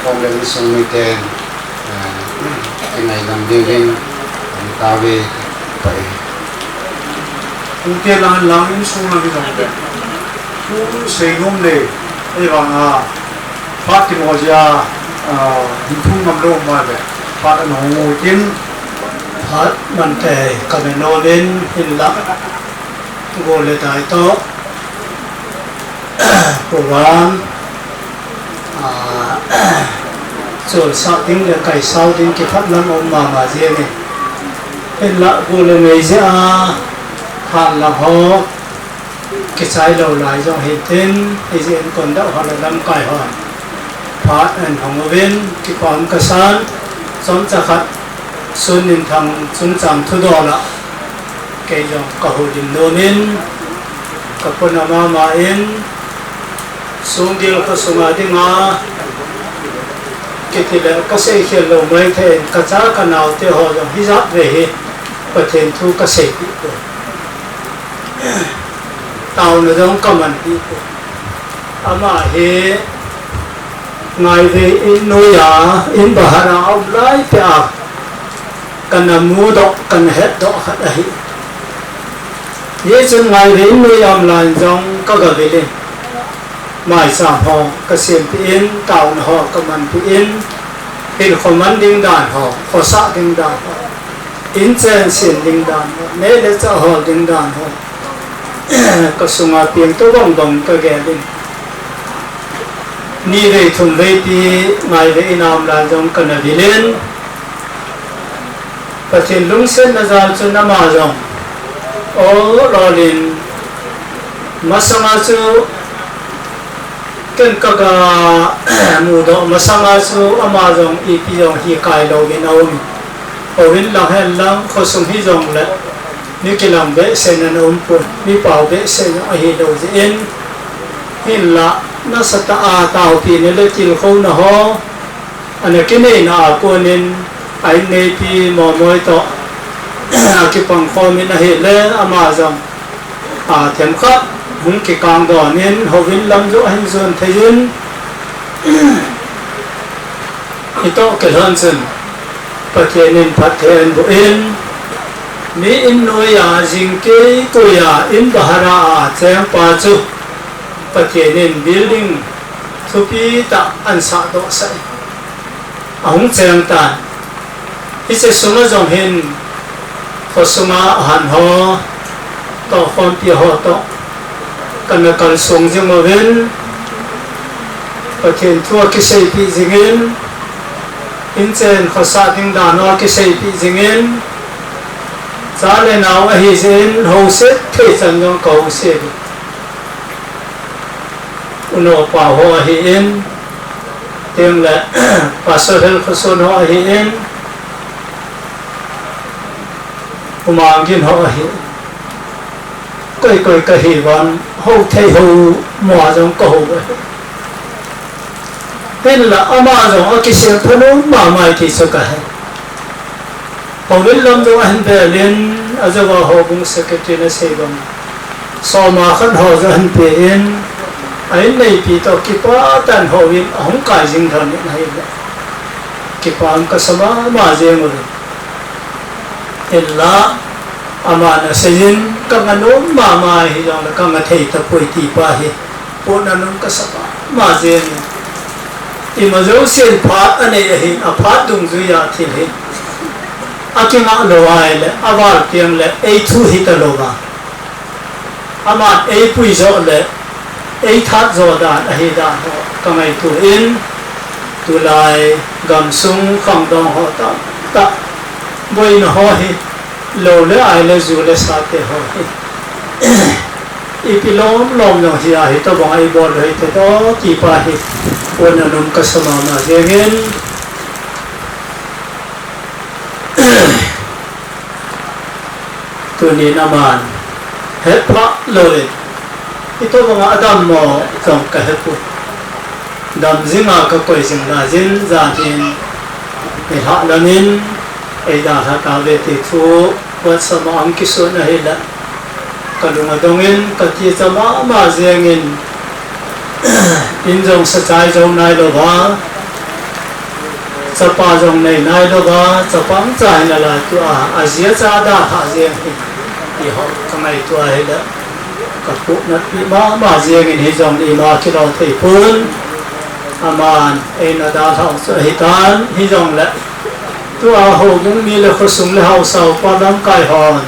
không lên sông mình tiền cái này làm điều viên ta về vậy cũng kia là làm những số là cái dòng cũng xây ngôn này đây bằng phát cái mồi ra hình thu ngầm đâu mà vậy phát nó ngồi trên phát bàn tề cầm nó lên hình lặng ngồi lên tại to của bạn rồi sau tiếng là cày sau tiếng cái phát lắm ông mà riêng này hình lặng của là người sẽ hàn là họ cái trái đầu lại trong hiện tên thì diện còn đậu họ là lâm cải họ phát ảnh hồng ở bên cái con cái san giống cha khát xuân nên thằng xuân chẳng thu đỏ là cái dòng cả hồ điểm nô nên cả con mà in xuống đi là có xuống đi ngã cái thì là có xây hiện lầu mấy thế cả giá cả nào thì họ dòng hí giáp về và thêm thu cả xây đi tàu nó giống cầm ăn đi mà he ngày về in nuôi in bà hà ông lấy phải cần mua độ cần hết độ hết đấy vậy cho ngày về in nuôi là giống các cái về đây mai sáng họ cái xem in tàu họ cầm ăn in in không ăn đinh đàn họ có sát đinh đàn họ in chen xin đinh đàn họ nếu để cho họ đinh đàn họ có sung tiếng tôi bồng cái ghé lên ni về thùng về thì ngày về nam là giống cần là đi lên và trên lũng sen là ra cho nó mà giống ở đó lên mà sang asu ken các mù đó mà sang asu ama giống ít giống hi cài đầu bên âu ở bên là hay là có sung hi giống là nếu cái làm vệ sinh là ổn định, nếu bảo vệ sinh ở hiện đầu diễn, hiện là nó sẽ tạo thì nếu là chỉ không nó ho, anh cái này là cô nên anh này thì mò mồi to, cái bằng kho mình là hiện lên mà rằng thêm khác, những cái càng đó nên họ vẫn làm cho anh dần thấy duyên, thì to cái hơn dần, và thế nên phát hiện bộ in ni in nuôi jing ke tôi in bahara chang pa chu pathian in building thupi ta an sa do sai ahung chang ta ise sunga jong hin ko sunga han ho to khon pi ho to kan kan sung jing mo ven pathian thua ke sei pi jingin in chen kho sa ding da no ke sei pi jingin giá lên nào ấy trên hồ sét thế chân trong cầu sét, nó bảo họ hiện tiếng là bà sơ hel khó sơ họ hiện, mà kiến họ hiện, cái hy vọng hậu thay hậu mùa trong cầu vậy, nên là ama trong cái sự thân mà mày thì sao cả. Hầu đến lâm trong anh về lên azawa hobung secretary na sebang so ma khan ho zan pe in ai nei pi to kipa tan ho in hong kai jing than ni hai la kipa ang kasama ma je mo illa ama na seyin kang anom ma ma hi jong la kang thei ta poi ti pa hi po na nung kasama ma je ni imazo sen pha ane hi a pha dung zu ya thi hi akinga lo ai le avar tiang le ei thu hi ta lo ba ama ei pui zo le ei that zo da a hi da ho kamai tu in tu lai gam sung khang dong ho ta boi na ho hi lo le ai le zu le sa te ho hi ipilom lom no hi a hi to bang ai bol hi te to ki pa hi pon na num ka sama ma jengin tu ni naman het pa lo le ito bang adam mo trong ka het pu dam zinga ka koi sing la jin za tin e ha lanin e da ha ta ve te thu wat sama ang ki so na hela kalunga dongin ka ti sama ma zengin in jong sa chai jong nai lo ba sa pa jong nei nai lo ba sa pang chai na la tu a azia cha da ha zeng hi ho kamai tu a hela ka pu na pi ma zengin hi jong i ma ki lo thei pun aman e na da thau sa hitan hi jong la tu a ho mung mi le khosum le hau sau pa dam kai hon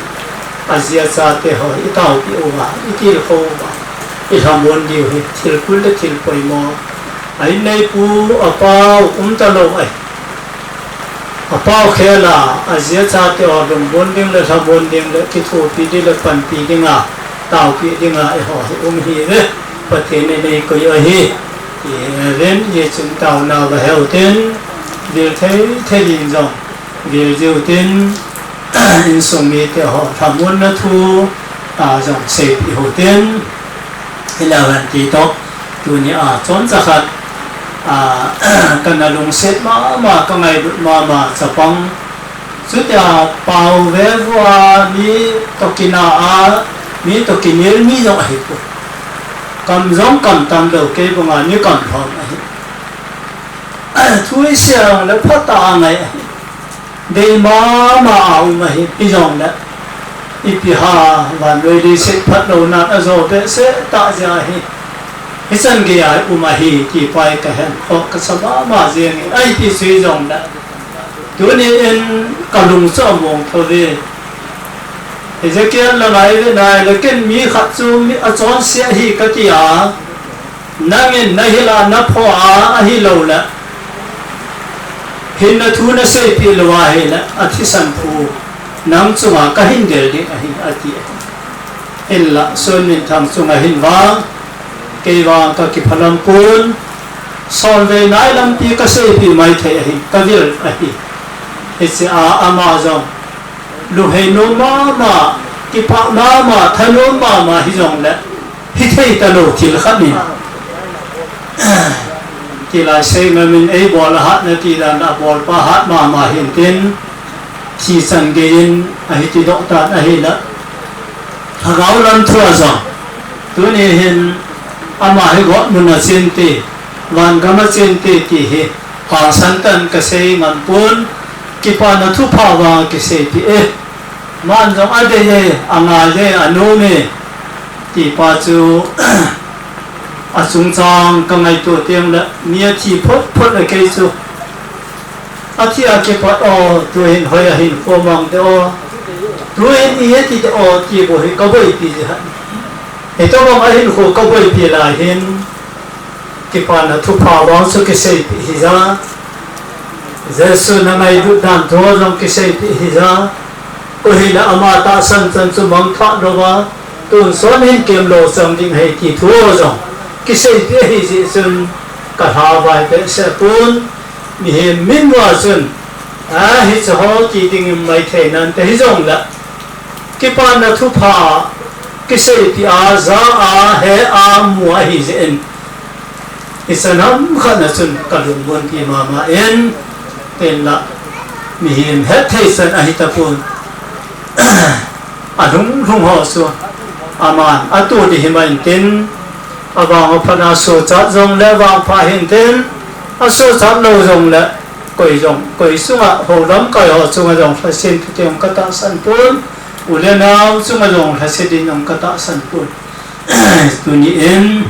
azia cha te ho i tau pi u ba i ti kho ba i hamon diu hi thil kul le thil poi mo ai nei pu apau ta lo ai apau khela azia cha te o dum bon ding le sa bon ding le ki thu pi di le pan pi ding a tau pi ding a ho hi le pa te nei ko yo hi ren ye chung tao nào và heo tên việc thấy linh dòng việc diệu tên in sông mi để họ tham muốn nó thu dòng sệt bị hồ tên hay là lần tí tóc tụi nhỉ trốn ra khát cần là lùng sệt mà cái ngày mà sập băng chút bảo vệ qua mi tokina mi tokinel mi dòng hết cầm giống cầm tam đầu cây bằng anh như cầm hòn này thui xiang là phát ta này đây mà ảo mà hết bây giờ đấy ipi ha và người đi sẽ phát đầu nát ở rồi đấy sẽ tạo ra hết sân cái ai umahi thì phải cái hen họ cái sao mà riêng ai thì suy dòng đấy tôi nên cả lùng sợ mồm thôi thì cái kia là này là cái mi khát chú mi ở trong xe hi cái gì năng in này là nắp hoa hi lâu là hin là thu nó sẽ bị lâu hay là ở thị sản phụ nắm chung cái hin đều đi ở thị hin là xuân mình tham chung hin vàng cây vàng cái phalam pun son về nãy làm tí cái sẽ bị mai thấy hin cái việc hi sẽ Amazon lu hay no mà ki pa mà thano mà hi jong le hi thei ta lo til khat ni ti la sei ma min ei bol hat na ti dan a bol pa hat mà hin tin chi san ge in a hi ti do ta a hi la ha gao lan thua zo tu ni hin ama hi go mun na chen ti wan ga ma chen ti ti hi ha san tan ka sei man pun ki pa na thu pha wa ki sei ti e man jong a de ye anga je anu me ti pa chu a chung chang ka ngai to tiang la mia thi phot la ke chu a thi a ke pa o tu hin hoya hin ko mang de o tu hin ye ti de o ti bo hi ka boi pi ha e to bang a hin ko ka boi pi la hin ki pa na thu pha wa su ke sei pi hi za jesu na ngai du dan tho jong ke sei pi hi za ôi là ama ta san san su mang thọ rồi ba tu số nên kiếm lô sang dinh hay thì thua rồi cái sự thế thì gì xuân cả hà vài cái sẽ cuốn miền miền hoa xuân hết số họ chỉ định mấy thế nên thế giống là cái pan là thu phá cái sự thì za he mua hi zen cái sản phẩm khăn là xuân cả luôn buồn thì mà en tên là miền hết thế sản ai ta cuốn lung ho so aman atu di himain tin awang phana so chat jong le wang pha hin tin aso chat lo jong le koi sunga ho lam kai ho chunga jong fasin tiang kata san pun ulenau chunga jong fasin jong kata san pun tuni in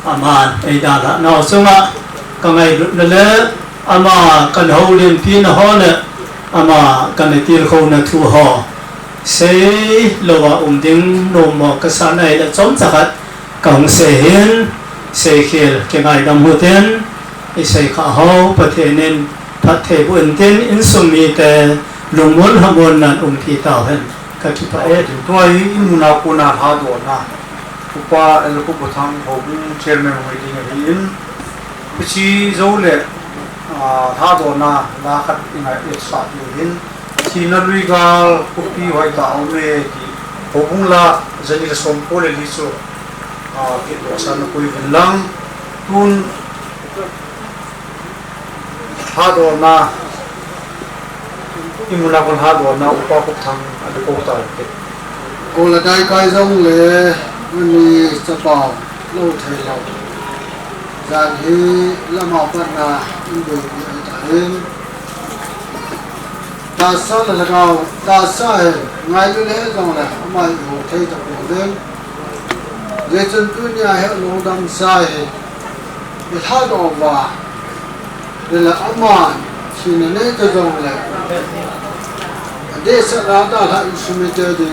aman ai da na chunga kangai le ama kan ho len pin ho ne ama kan tir kho na thu ho sei lowa ding no mo ka sa nai la chom chakat kang se hin se khel ke ngai dam hu ten i sei kha ho pathenen pathe bun ten in sumi te lungmon hamon nan thi taw hen ka ki pa e toi imuna kuna ha do na upa el ko bothang ho chairman ho ding in pichi zo le ha do na la khat inga e sa yu hin china lui gal kupi hoi ta ome ki hobung la zani som ko le li so ke do san ko i lang tun ha do na imuna kon ha do na upa ko thang ad ko ta ke cô là đại cái giống lệ mình sẽ bảo lâu thời lâu rằng thì là một phần là những người hiện ta sao là cao ta sai ngay như thế rằng là mà hiểu thấy tập của lên về chân cứ nhà hệ lô đâm sai để thay đổi và để là mà chỉ là nên cho rằng là để sẽ ra ta lại suy nghĩ thì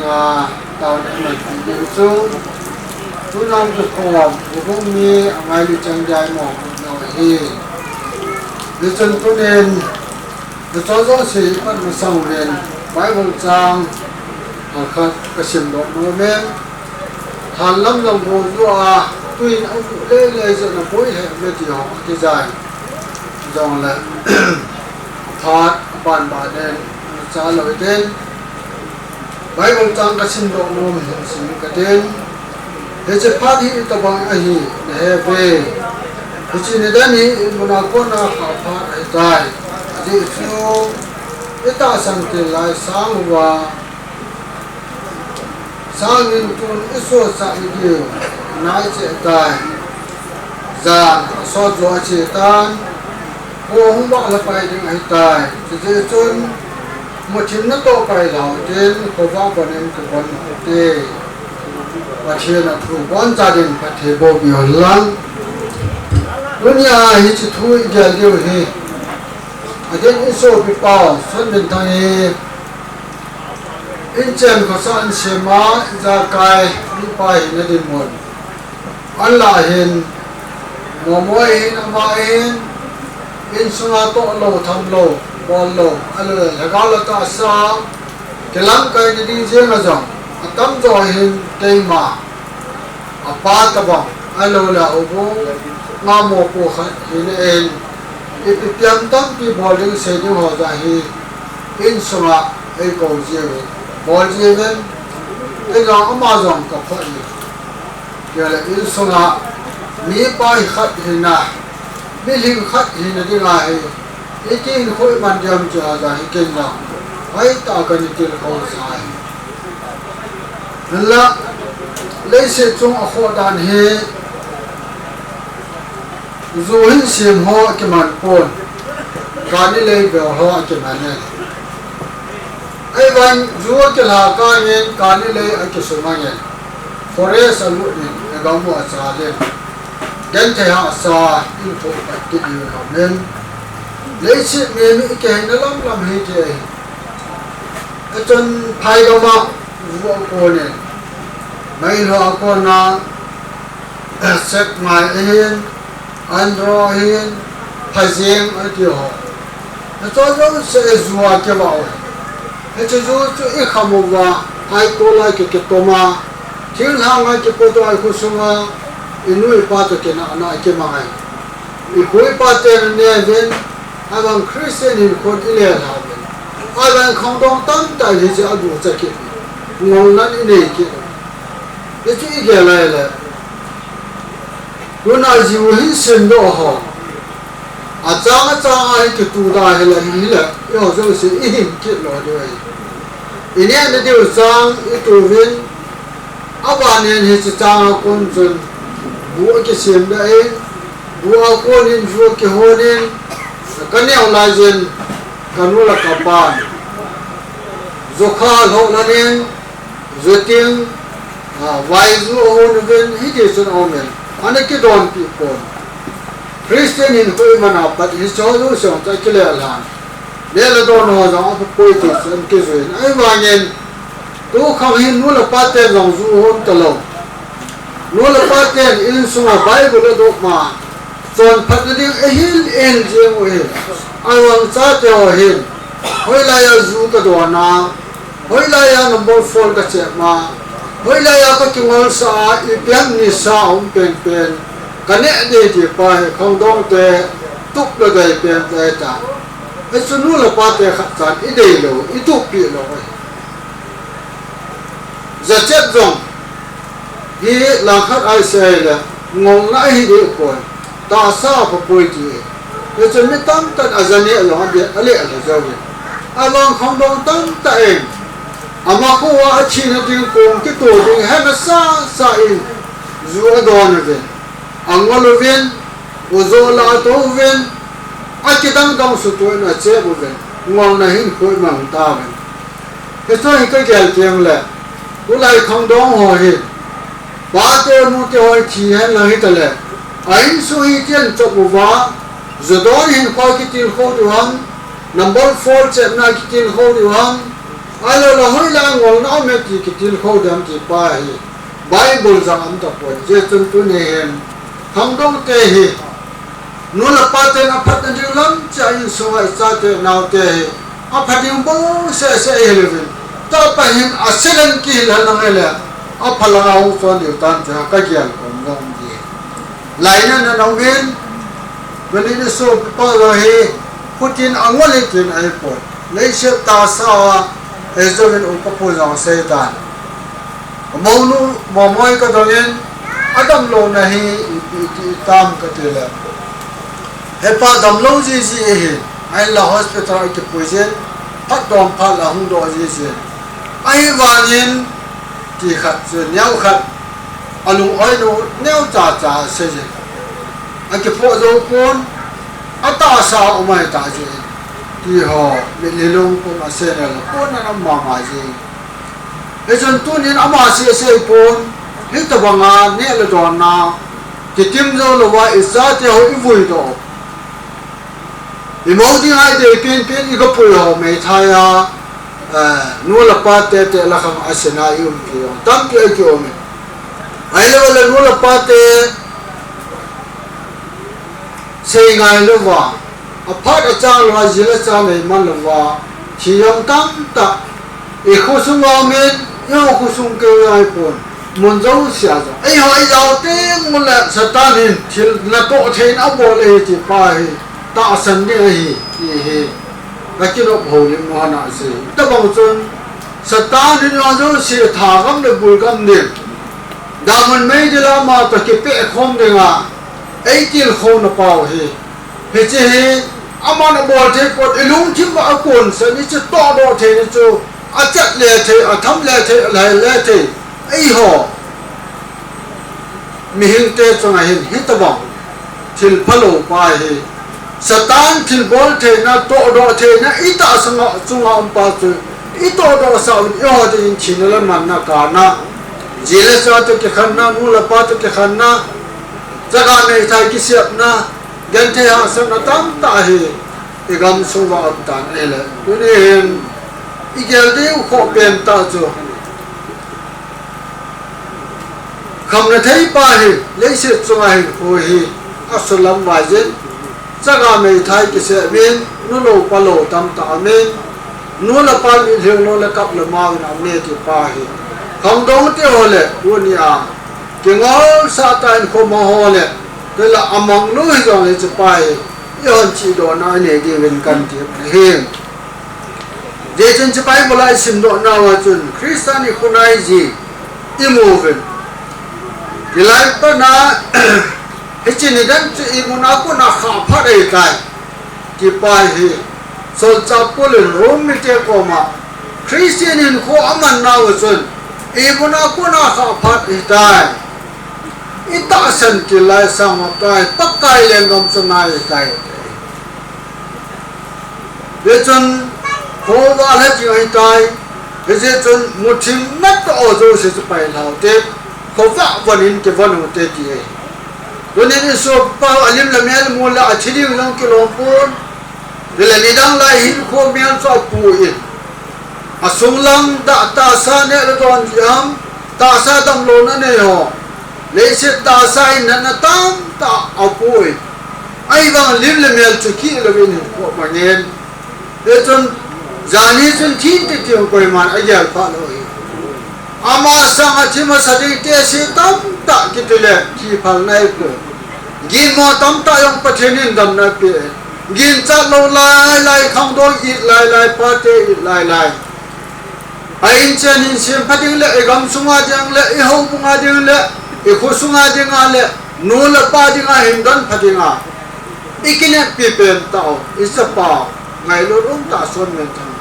tao mình phải chú chú năm chục hòm cũng như ngày đi chân dài một đầu thì để chân tôi nên để cho gió sĩ bắt một sông lên bãi vùng trang khát cái xiêm độ mưa men hàn lắm lòng hồ dọa tuy ông cụ lê lê giờ là bối hệ về thì họ cái dài dòng là thoát bàn bà đen trả lời tên bãi vùng trang cái xiêm độ mưa mình xin cái tên thế chỉ phát hiện tập bằng ấy để về thế chỉ nên đến ý một là con là khảo phát ấy tài thì số ít ta sang tiền lại sáng và sáng nên tuần ít số sáng nhiều nãy sẽ tài giàn so gió chỉ tan cô không bảo là phải đến ấy tài chỉ dễ chôn một chín nó to phải lão trên cô vợ bọn em của bọn tê và chuyện là phụ quan gia đình phải thể bộ biểu lắm lúc nhà thì chỉ thui giờ điều thì ở trên ít số bị bảo xuân bình thằng in chen có sao anh xem má ra cài đi bay nó đi muộn anh là hiền mùa muối hiền mà hiền in sung to lô tham lô bòn lô anh là gạo là ta sao cái lắm cái đi riêng là rồi tấm rồi hiền cây mà ba tập bọc anh là ô bố nga mùa của hiền em ít tiêm tấm thì bỏ đi xe đi họ ra hi in sung ấy cầu riêng bỏ riêng lên cái đó mà dòng cặp phận giờ là in sung mỹ bay khách hiền à mỹ linh khách hiền là đi lại ít tin khối bàn điểm cho ra hi kinh nào ấy ta cần tiền cầu sai là lấy sự chung ở khu đàn he dù hình xiêm họ cái màn cồn cái này lấy về họ cái màn này ấy vậy dù cái là cái này lấy cái số mang này forest salute này cái gạo mua xả lên đến thời họ xả in phụ bạch cái điều họ nên lấy sự này cái nó lắm hết rồi cái chân phai đâu mà vụ cồn này mấy họ còn xếp ngoài hiền andro hiền phải riêng ở điều họ cho nó sẽ dùa cái bảo thế cho ít không một và ai cô lại cái toma thiếu hàng ai cái cô tôi cô sung inui pa to cái nào cái mà ai ikui pa tên này bên ai bằng Christian in con ile là ai bằng không đông tâm tại thì sẽ đủ cho cái ngon lắm này cái cái chuyện gì là lúc nào chịu hy sinh đó họ chăng ai cái tu đa hay là gì là yêu dấu sẽ im chết rồi rồi ini ada di usang itu win apa ni ni cang akun jun buat kesim dah buat akun in buat kehonin kan yang lain kanula kapan zokha ho lanin zoting waizu hon win hidesun omen anak don people Christian in koi mana but his chodu so ta kile lan le don ho jang apa koi tu sen ke zui ai wangen tu kham hin nu la pate jong zu hon talo nu la pate in sunga bible do ma son phat ding a hil en je mo he ai wang cha te ho hin hoi la ya zu ka do na hoi la ya number 4 ka che ma hoi la ya ka kingol sa I pian ni sa um pen pen kane de ti pa khong dong te tuk de de pen te ta e sunu la pa te khat chan I de lo I tu pi lo za chet jong hi la khat ai se la ngong la hi de ko ta sa pa poi ti e chen mi tam tan azani lo ha de ale ale zo ni along khong dong tam ta en ama ko wa chi na ding ko ki to ding ha na sa in zu adon ve angolo ven uzo la to ven akidang dang su to na che bu ven ngol na hin ko mang ta ven ke so hi ka gel tiang la u lai khong dong ho hi ba te nu te ho chi hen la hi ta le ain su hi tian cho bu wa zo don hin ko ki til ho du ham number 4 che na ki til ho du ham alo la hoi la ngol na me ki til ho dam ki pa hi bible jang am ta po je tun tu ne hen khong dong te hi nu la pa te na phat ding lam cha in so ai cha te naw te hi a phat ding bo se he le vin ta pa hin a selen ki la na le a phala au so ni tan cha ka kian kom ngom ji lai na nong vin when ni so pa lo hi putin angol tin ai po le se ta sa e zo vin u pa pu jang se ta monu momoi ka dongin adam lo na hi tam ka tela he pa dam lo ji he ai la hospital ke poisen pat dom pa la hung do ji ai wanin ti khat se nyau khat alu oi no neu cha se je a ke po zo kon ata sa o mai ta ji ti ho le long ko ma se na ko na ma ji e jon tu nin ama se pon hi ta banga ne le don na ki tim zo lo wa isa te ho I vui do I mo ding ai de pen I ko pu ho me tha ya nu la pa te la kham asena I ki tam ki ki o me ai le wala nu la pa te se ngai lo wa a pha a cha lo ji la cha me man lo wa chi yong tam ta I khu sung wa men yo khu sung ke ai pon mon zo sia zo ai hoi zo te mon la satan hin thil na to thein a bo le ti pa hi ta san de hi hi ga ki lo ho ni mo na se ta bang chon satan ni no zo si tha gam de bul gam de da mon me de la ma to ki pe khom de nga ai til kho na pa hi he che hi ama na bo the ko ilung thim ba kon se ni che to do the ni chu a chat le the a tham le the le the ai ho mi hin te chang hin hitabang thil phalo pa hi satan thil bol the na to do the na ita sanga chunga um pa chu I to do sa yo de in chinala man na ka na jile sa to ke khanna nu la pa to ke khanna jaga ne tha ki siap na gan the ha sa na tam ta hi igam su wa tan ele ni hen igel de ko pen ta chu kham na thai pa hi le se chunga hi ho hi asalam wa jen jaga me thai ki se ben nu lo pa lo tam ta amen nu la pa mi theng no la kap la ma na me ti pa hi kham dong te ho le ni a ke ngol satan ko mo ho le te la amang lu hi jong le chi pa hi yon chi do na ne ge wen kan ti he je chen chi pai bola sim do na wa chun Christian khunai ji imoven dilai to na hichin dan chi imuna ko na kha pha dei kai ki pai hi so cha ko le rom mi te ko ma Christian in ko aman naw chun ibuna kuna kha phat itai ita san kilai sama kai pakai lengam sunai kai de chun ko wa la ji ai tai de chun muthim nat o zo se pai lao te ko va vanin ke vanu te ti ai donin so pa alim la mel mo la achili long kilopon de la nidang la hin ko mian so pu in asung lang da ta sa ne la don jam ta sa dam lo na ne ho le se ta sa in na tam ta apoi ai bang lim le mel chu ki le bin ko ma ngen de chun zani chun thin te ti ko man a ya pa lo hi ama sang a chima sa de te se tam ta ki te le ki phal nai ko gin mo tam ta yong pathenin dam na pe gin cha lo lai lai khang do it lai lai pa te it lai lai ai chen in sim phating le gam sunga jang le e ho bunga jang le e khu sunga jang le no la pa jang hin dan phatinga ikine pi pen tao isapa ngai lo rum ta son men thang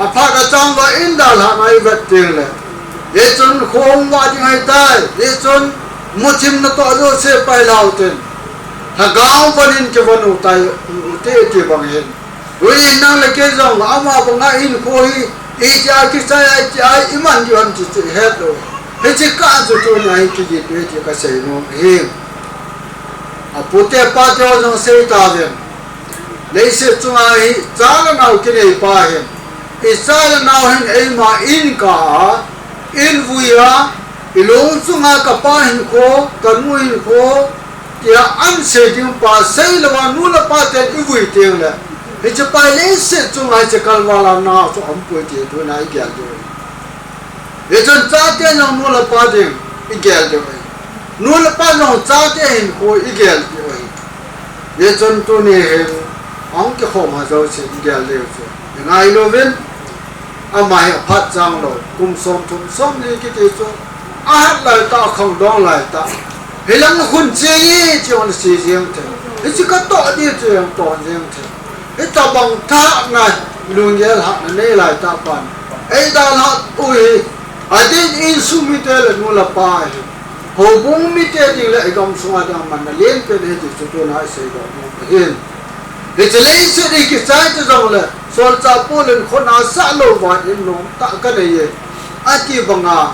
a pha ka chang wa in da la ngai vet ting le ye chun khom wa jang hai tai ye chun muchim na to jo se pai lao ten ha gaung panin ke vanu tai te te bang hen ui nang le ke jong ama banga in ko hi e ja ki sa ai iman ju an chi he lo he chi ka zo to nai ki ji te ti ka sei no he a pute pa jo jong se ta ven le se chung ai cha la nau ki nei pa he e sa la nau hen e ma in ka in vuya ilong sunga ka pa hin ko kan mu hin ko ya an se jing pa sei la wa nu la pa te i vui te la he che pa le se chung ai che kal wala na so am pu te tu na i gyal do he chon cha te no nu la pa de i gyal do nu la pa no cha te hin ko i gyal do he chon tu ne he ang ke khom ha zo se i gyal le so ngai lo ven amai phat chang lo kum som ni ki te so a lại ta không đó lại ta hay lắm khun chơi gì cho nó xì riêng thế hay chỉ có tội đi thì tội riêng thế hay ta bằng tháp này luôn nhớ là này lại ta bàn ấy ta là ui ở đây in sumi thế là nó là bài hồ bung mi thế thì lại gom xóa ra mà nó liên cái này thì chúng tôi nói sẽ có một hiền để cho lấy sự đi cái trái cho rằng là sol cha po lên khôn áo xã lộ vào in nó ta cái này ai chỉ bằng à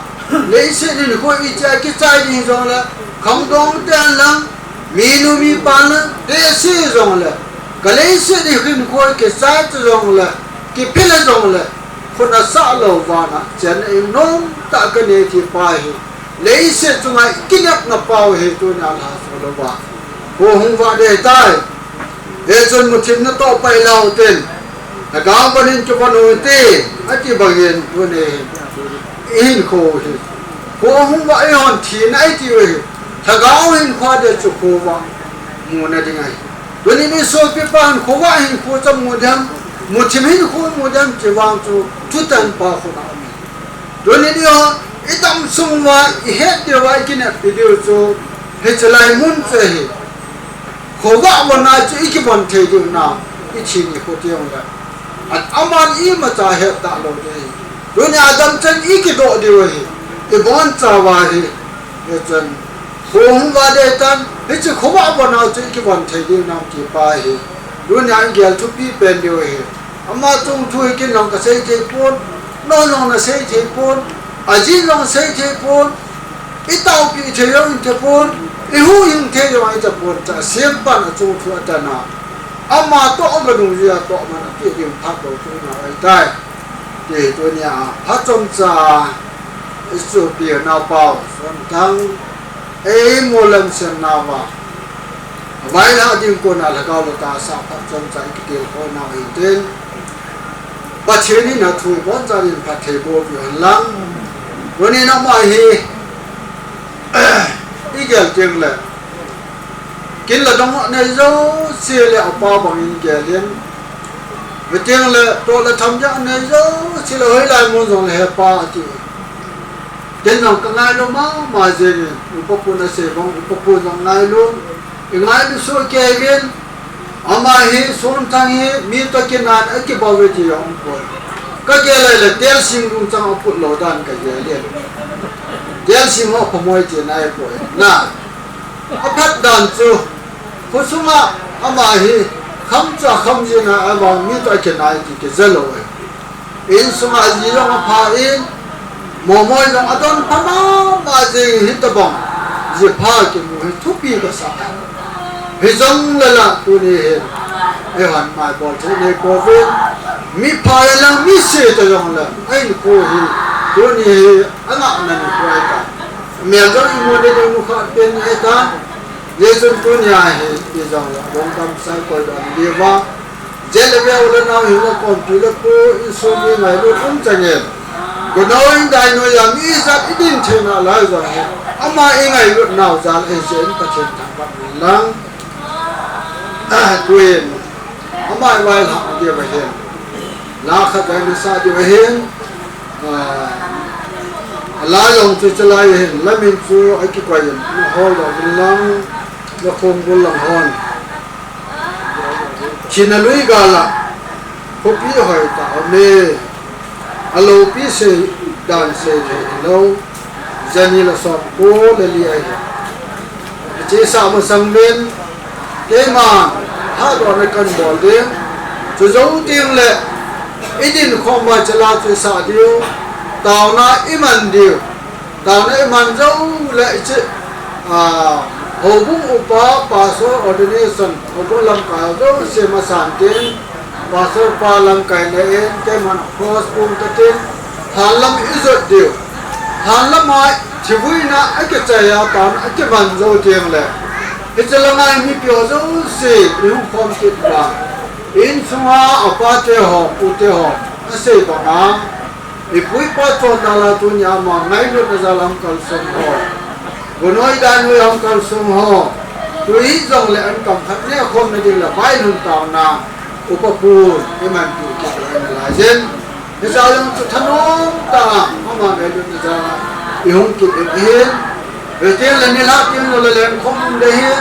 lấy sự đi khôi ý trái cái trái đi rồi là không đông tên lắm minu mi pan để sự rồi là cái lấy sự đi khôi cái trái rồi là cái pin rồi là khôn áo xã lộ vào na chân em nôm ta cái này thì phải lấy sự chúng ai kinh nghiệm nó bao hết tôi nào là số lộ vào hồ hùng vào để tai để cho một chim nó to bay lao tên là cáo bên trên cho con nuôi tê anh chỉ bằng hiền tôi này in khô thì khô không vậy hòn thì nãy thì thà cáo in khoa để chụp khô vào mùa này thì ngày tôi nên số cái bàn khô vậy in khô trong mùa đông một chim in khô mùa đông chỉ vào chút tàn pa khô nào tôi nên đi họ ít tâm sung vào hết điều vậy cái này video cho hết trở lại muốn chơi khô vợ bọn này chỉ cái bọn thầy điều nào ít chỉ như khô tiêu là aman i mà trả hết tạ lộ đây rồi nhà đâm chân ít cái độ điều này cái bọn trả vào thì cái chân không vào đây tan cái chữ khô vợ bọn nào chỉ cái bọn thầy điều nào chỉ bài rồi nhà anh gel chụp đi bên điều này ama tung thui cái lòng cái xây chế phun nó lòng là xây chế phun gì lòng xây chế phun ít tàu bị chế lòng chế phun ít hú yung thế rồi anh chế phun trả xiêm ban ở tung thui ta nào ama to cái đúng gì to mà nó cái điểm phát đầu tôi nào ấy đây để tôi nhà phát trong trà số tiền nào bao phần thăng ấy mua lần xem nào vào vậy là những con nào là cao là ta sao phát trong trà cái tiền con nào hình tên và chế này là thui bốn gia đình phát thể bộ việc lắm rồi nên nó mà hi ý kiến tiếng là kiến là trong họ này dấu xe lẹo bao bằng những kẻ liên với tiếng là tôi là tham gia này dấu xe là hơi lại muốn dùng là ba chứ kiến rằng cả ngày luôn mà gì này bố phụ là xe bóng bố phụ rằng ngày luôn ngày luôn số kẻ liên ama hi son thang hi mi to ke nan a ke bawe ji ong ko cái kia lại là tiền sinh cũng chẳng có lỗ đan cái gì liền tiền sinh họ không mua chuyện này rồi nè họ phát đàn chú có số mà mà hi không cho không gì nào mà mi tôi cái này thì cái zelo in số mà gì đó mà phá in mồ môi nó ở đó mà gì hít tập bóng gì phá cái mùi thuốc bị cái sao hi giống là tôi đi ai hoàn mai bỏ chỗ này bỏ về mi phá là mi sẽ cho giống là ai cô hi tôi đi anh ạ nên quay cả mẹ cho đi mua để tôi mua bên ấy ta Yesus punya he jong dong kam sai ko don dia ba jelebe ulah na hiwa kon pila ko isu ni ngai lu kum changen ko noi dai no ya mi zat idin thena la za he ama ingai lu naw zal e sen ta chen thang ba lang tuen ama vai la dia ba hen la kha dai ni sa dia ba hen la yong chu chalai hen la min chu ai ki kwai no hol da lang nó không có lòng hồn chỉ là lưỡi gà là có biết hỏi tạo mê alo biết sẽ đàn sẽ lâu dân như là sọt cố là liệt chỉ sao mà sang bên cái mà hai đoạn này cần bỏ đi cho dấu tiếng lệ ít दिन không mà chỉ là cho sao điều tàu nó im ăn điều tàu nó im ăn dấu lệ chứ hồ bung upa paso ordination hồ bung lam kai do se ma san tin paso pa lam kai ne en ke man cross bung ta tin han lam izot dio han lam mai chivui na ake chaya tan ake man zo tiang le hichalangai mi pyo zo se ru khom kit ba in sunga apa te ho u te ho ase to na ipui pa chon na la tu nya ma ngai lo na zalam kal som ho nói đa nuôi ông cần sung ho tôi dòng lệ anh cầm khát nhé không nên đi là vay luôn tàu na upapu cái màn chủ cái này là dân thế sao ông thân ông ta không mà để được ra thì không kịp được hiến đầu tiên là đi làm tiếng rồi lên không để hiến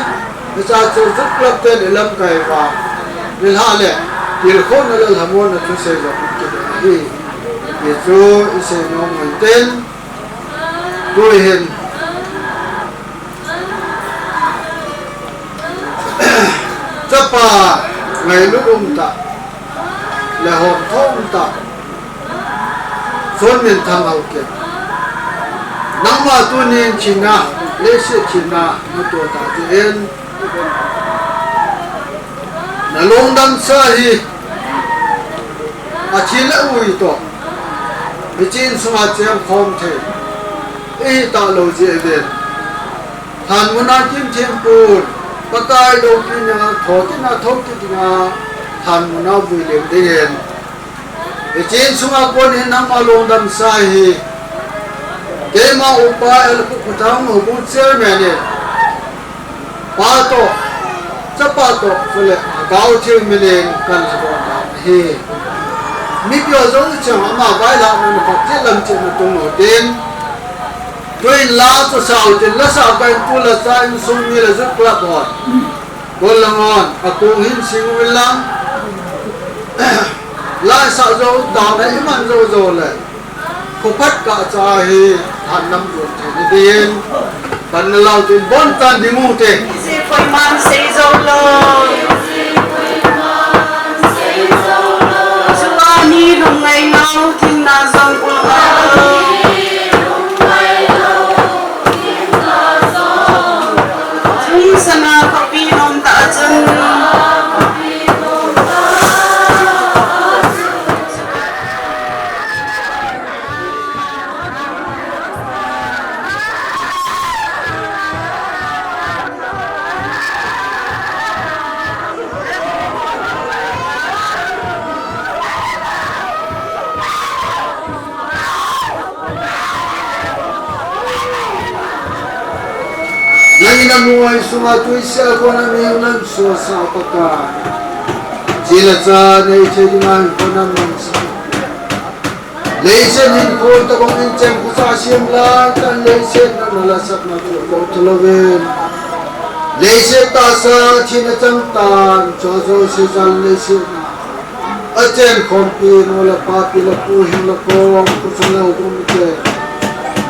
thế sao tôi rất lập tên để làm cái và đi làm lệ thì không là làm muốn là tôi sẽ gặp cái gì thì tôi sẽ nói mình tên tôi hiền chấp à ngày lúc ta là hồn thông ta xuân miền tham hậu kia nắng mà tu niên chỉ na lễ sự chỉ na một tuổi ta thì yên là long đâm sa hi à chỉ là ui to bị chín sung hạt chém không thể ý ta lâu dễ đến hàn muốn ăn kim chém bùn bắt tay đầu tiên là thổ cái na hàn muốn ăn vui liềm đen bị chín sung hạt quân hiện nằm ở long đâm sa hi cái mà upa el cũng thang một bút xe mẹ này ba to chấp ba to rồi gạo chiên mì lên cần phải bỏ hi mi bây giờ chẳng mà vài lần mình phát triển làm chuyện là tung nổi tên tôi lá cho sao thì lá sao cái tu là sao em sung như là rất là tốt còn là ngon à cũng hin sinh nguyên lắm lá sao rồi tao đấy mà rồi lại không phát cả cho hi thành năm tuổi thì điên cần lao chuyện bốn tan đi mua tiền phải mang xây dầu lo ni rung ngày nào thiên na dòng của chúng sana kapi nom ta chân namuai suma tu sia ko na mi ulan so sa paka jila cha nei chejman ko na man sa leisen hin ko ta bang in chem ku sa sim la tan leisen na la sap na ko tloven leisen ta sa chin chang tan cho si san leisen Achen kompi no la pati la puhin la ko kusala utumite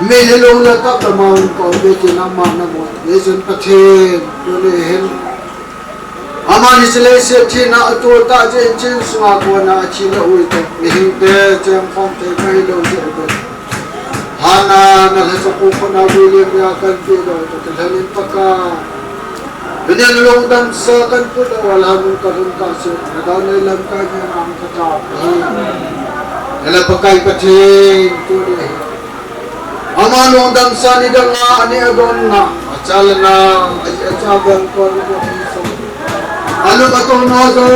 melelong la kap la maun ko beti na mana mo lezen pathe dole hen amani sele se thi na to ta je chen sunga ko na chi la ui te mihing te chem phong te kai lo se ko hana na la so ko na bile ya kan ti lo to thalin paka Dengan longdam sa kan po na wala mong karun kasi nadaw na ilang kanya ang katapahin nila pagkay pating tuloy ama longdam sa nidang nga ani agon na atsala na atsagan ko na po iso ano katong naso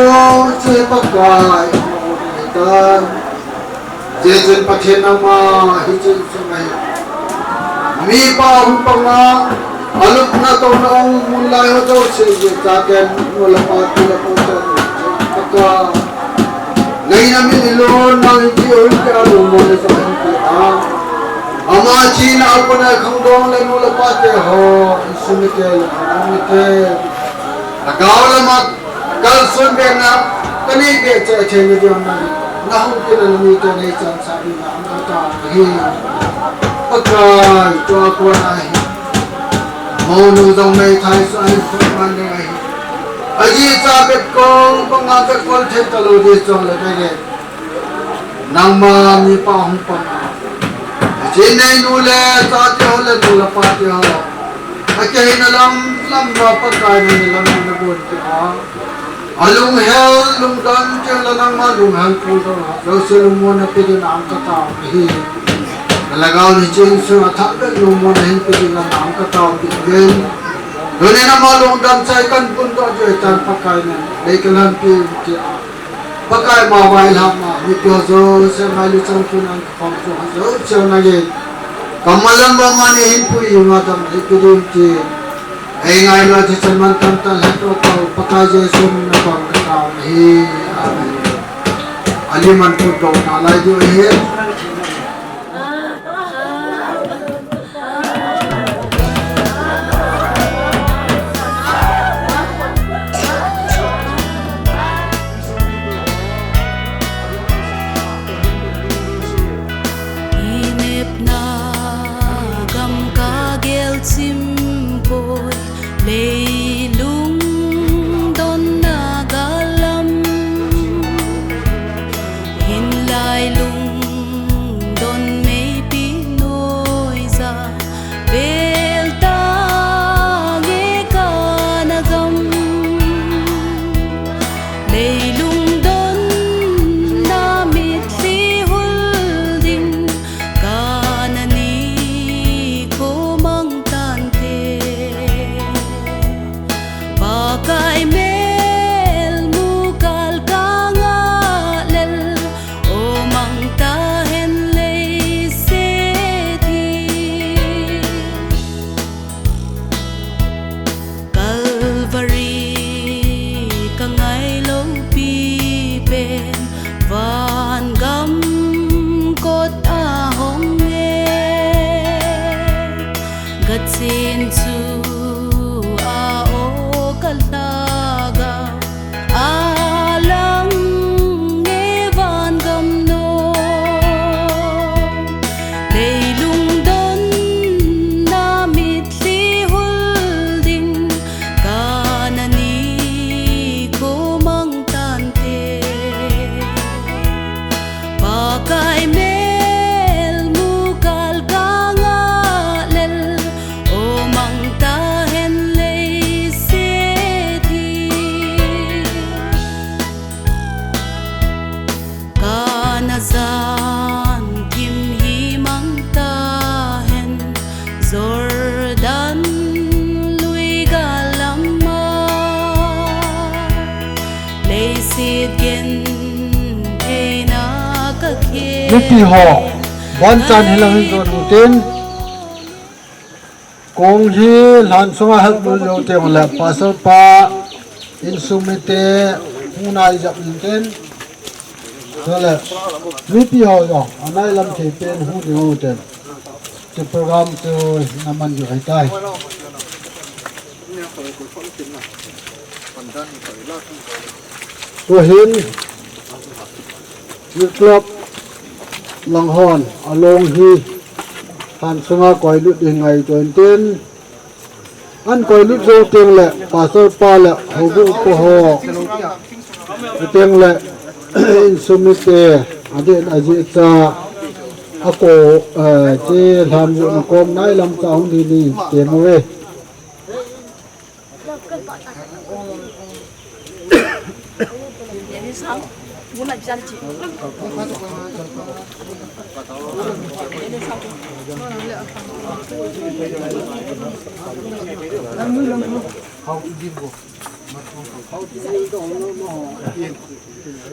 si pagkay mamunitan jejen patin ang mahijin sa ngayon mi pa akong panga alok na to na ang mulay ho to sige taken wala pa tila po to pagka ngayon namin ilon ng hindi oil ka mo na sa hindi ama china ako na kangdong lang wala pa te ho sumite nagaw lamag kalson be na kanige cha chenye diyon na nahong kinanamita na isang sabi na ang katahin pagka ito ako na Mono dong may thai sai man ngai aji sabet kong pangagat kol the talo de chong la de nang ma mi pa hong pa ji nei nu le ta te ho le nu la pa te ho a ke na lam ma pa kai ni lam na bon te ha alung hel lung dan che la nang ma lung han pu do lo se lung mo na pe de nam ka ta hi Lagaw ni Jing Su athak lu mo hin pin na nam ka taw bin done na malong dam sai kan pun to je tan pakai na lekelan pi ti pakai ma wai lam ma ni pyo zo se mai lu chang pun ang khom zo zo che na ye kamalam ba ma ni hin pu yu ma dam ni pi dim ti ai ngai lo ti chan man tam tan ha to pakai je su na pang ka taw hi ali man tu do na lai jo he Pi ho ban chan helang hin ron tin kong hi lan songa hal bul lo te la pasal pa insumite huna jap tin Sole, pi ho yo anai lam che pen hu de hu ten te program to naman ju hai tai to hin ยึดกลับลังหอนอลงฮีผ่านสงาก่อยลุดยังไงจนเต้นอันก่อยลุดโซเตียงแหละป่าโซปาแหละหูบุปโหเตียงแหละอินสุมิเตอดีตอาจิตาอโกเจทำอยู่ในกรมนายลำสาวดีนี่เตียงเว้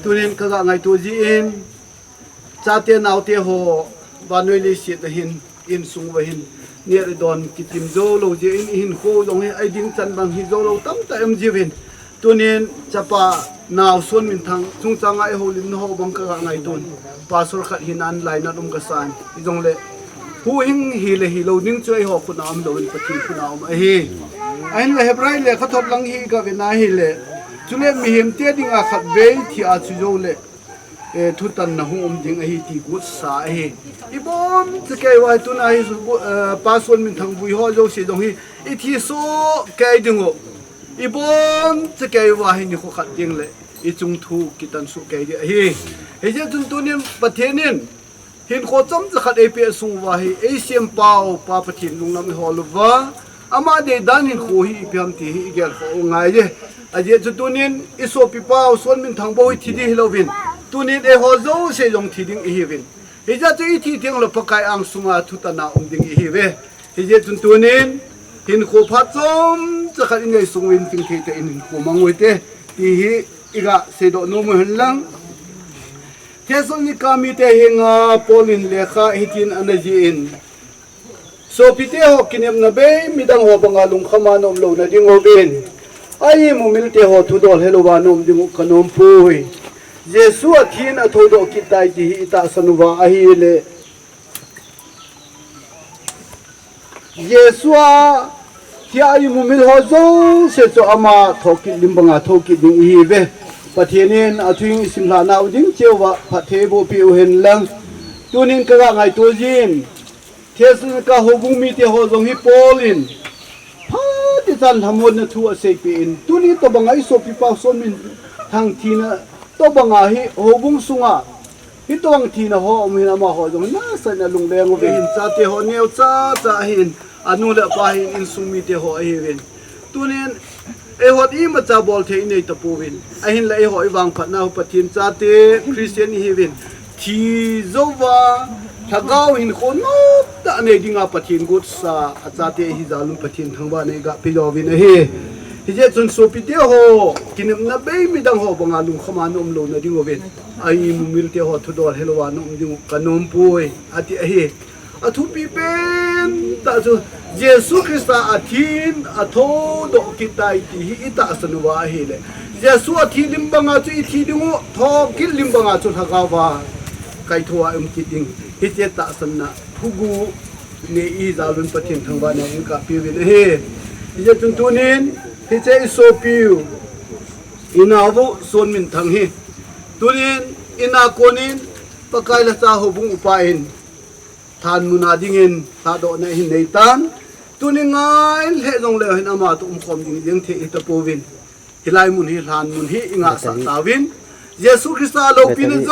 ตัวนี้ก็ไงตัวจีนจะเตียนเอาเตียโหวันนี้ลิสิตหินอินสุงวหินเนี่ยโดนกิติมโจโลจีนหินโคตรงนี้ไอ้ดิงจันบางหินโจโลตั้งแต่เอ็มจีวินตัวนี้จะปะนาวส่วนมินทางจงจังไอโฮลินโฮบังก็ไงตัวปาสุรขัดหินอันไหลนัดกษานอีจงเล่ผู้หิงฮิเลฮิโลนิ่งช่วยหอกคุณอามโดนปฏิคุณอามไอ้ฮีไอ้เนี่ยเฮบไรเล่เขาทดลังฮีกับนายฮิเลจุเล่มีเห็มเตี้ยดิ่งอาขัดเวที่อาจุโจเล่ทุตันนะฮงดิ่งไอ้ฮีที่กุศสาไอ้ฮีอีบอมจะแกว่าตุนไอ้ปาส่วนมินทางบุยฮอโจสิตรงฮีอีที่โซแกดิ่งอีบอมจะแกว่าให้นี่เขาขัดดิ่งเล่อีจงทูกิตันสุแกดิ่งไอ้ฮีเฮ้ยจนตัวนี้ประเทศนี้เห็นโคจมจะขัดเอเปียสูงว่าเอเชียมเปล่าปาปะทินลุงน้ำหอลว่าอามาเดดันเห็นโคฮีเพียงที่ฮีเกลเขาไงเจ้อาเจจุดตัวนี้อิโซปิเปล่าส่วนมินทางบ่อยที่ดีเราวินตัวนี้เอฮอโซเซยงที่ดิ่งฮีวินเฮจะตัวอีที่ดิ่งเราปะกายอังสุมาทุตนาองดิ่งฮีเวเฮจะจุดตัวนี้เห็นโคพัดจมจะขัดยังไงสูงวินจริงที่แต่อินโคมังวิเตที่ฮีอีกะเสดโนมเห็นลังเทสนิกามีเตหิงาโปลินเลขาฮิตินอนาจีนโซพิเตหอกินยมนาเบมิดังหอบังอาลุงขมานอมโลนาดิงโอเบนไอ้มุมิลเตหอทุดอลเฮโลวานอมดิงขนมปุยเยซูอาทินอทุดอกิตายจีอิตาสนุวาอหิเลเยซูอาที่ไอ้มุมิลหอโซเสจอามาทอกิลิมบังอาทอกิดิงอีเบประเทศนี้อาทิตย์สิมหานาอุดิงเจ้าว่าประเทศบุพิวเห็นลังตัวนี้ก็ว่าไงตัวจีนเทศน์ก็หบุมีเตหอจงฮิโปลินพาที่ท่านทำหมดนะทั่วเซปีนตัวนี้ตัวบังไอโซปิปาโซมินทางทีนะตัวบังไอหบุงสุงะฮิตัวบังทีนะหอมีนะมาหอจงน่าสนลุงแดงเวนซาเตหอเนียวซาจะเห็นอนุละปาหินอินสุมีเตหอเอเวนตัวนี้เอหอดอีมาจากบอลเทในตะปูวินไอหินละเอหอยวางผัดนาหุปทินซาเตคริสเตียนฮีวินที่โจวาถ้าก้าวหินคนนบแต่ในดิ่งอาปทินกุศลอาจารย์เตหิจารุนปทินทั้งบ้านในกับพิจารวินเฮที่จะจนสุพิเตโฮกินนับเบมิดังโฮบังอาลุงขมานอมโลนาดิ่งวินไอมิลเตโฮทุดอลเฮลวานอมดิ่งกันอมปุยอาทิเฮอาทุปีเป็นแต่จุเยซูคริสต์อาทินอาโทดอกกิตายที่อิตาสนุวาเฮเลเยซูอาทิลิมบังอาจุอิทิดิงทอกิลิมบังอาจุทักาวาไกทัวอุมกิดิงฮิเจตาสนะทุกูเนอีซาลุนปะทินทั้งวันนี้กับพิวินเฮฮิเจตุนตุนินฮิเจอิโซปิวอินาวุโซนมินทั้งเฮตุนินอินาโกนินปะกายละซาหบุงอุปาอินทานมุนาดิ่งตาโดนหินในตันตัวนี้ง่ายเละลงเลยนะมาตุ่มคอมดิ่งยังเทอิตาปูวินฮิไลมุนฮิทานมุนฮิอิงาสัตาวินเยซูคริสต์เราพินโจ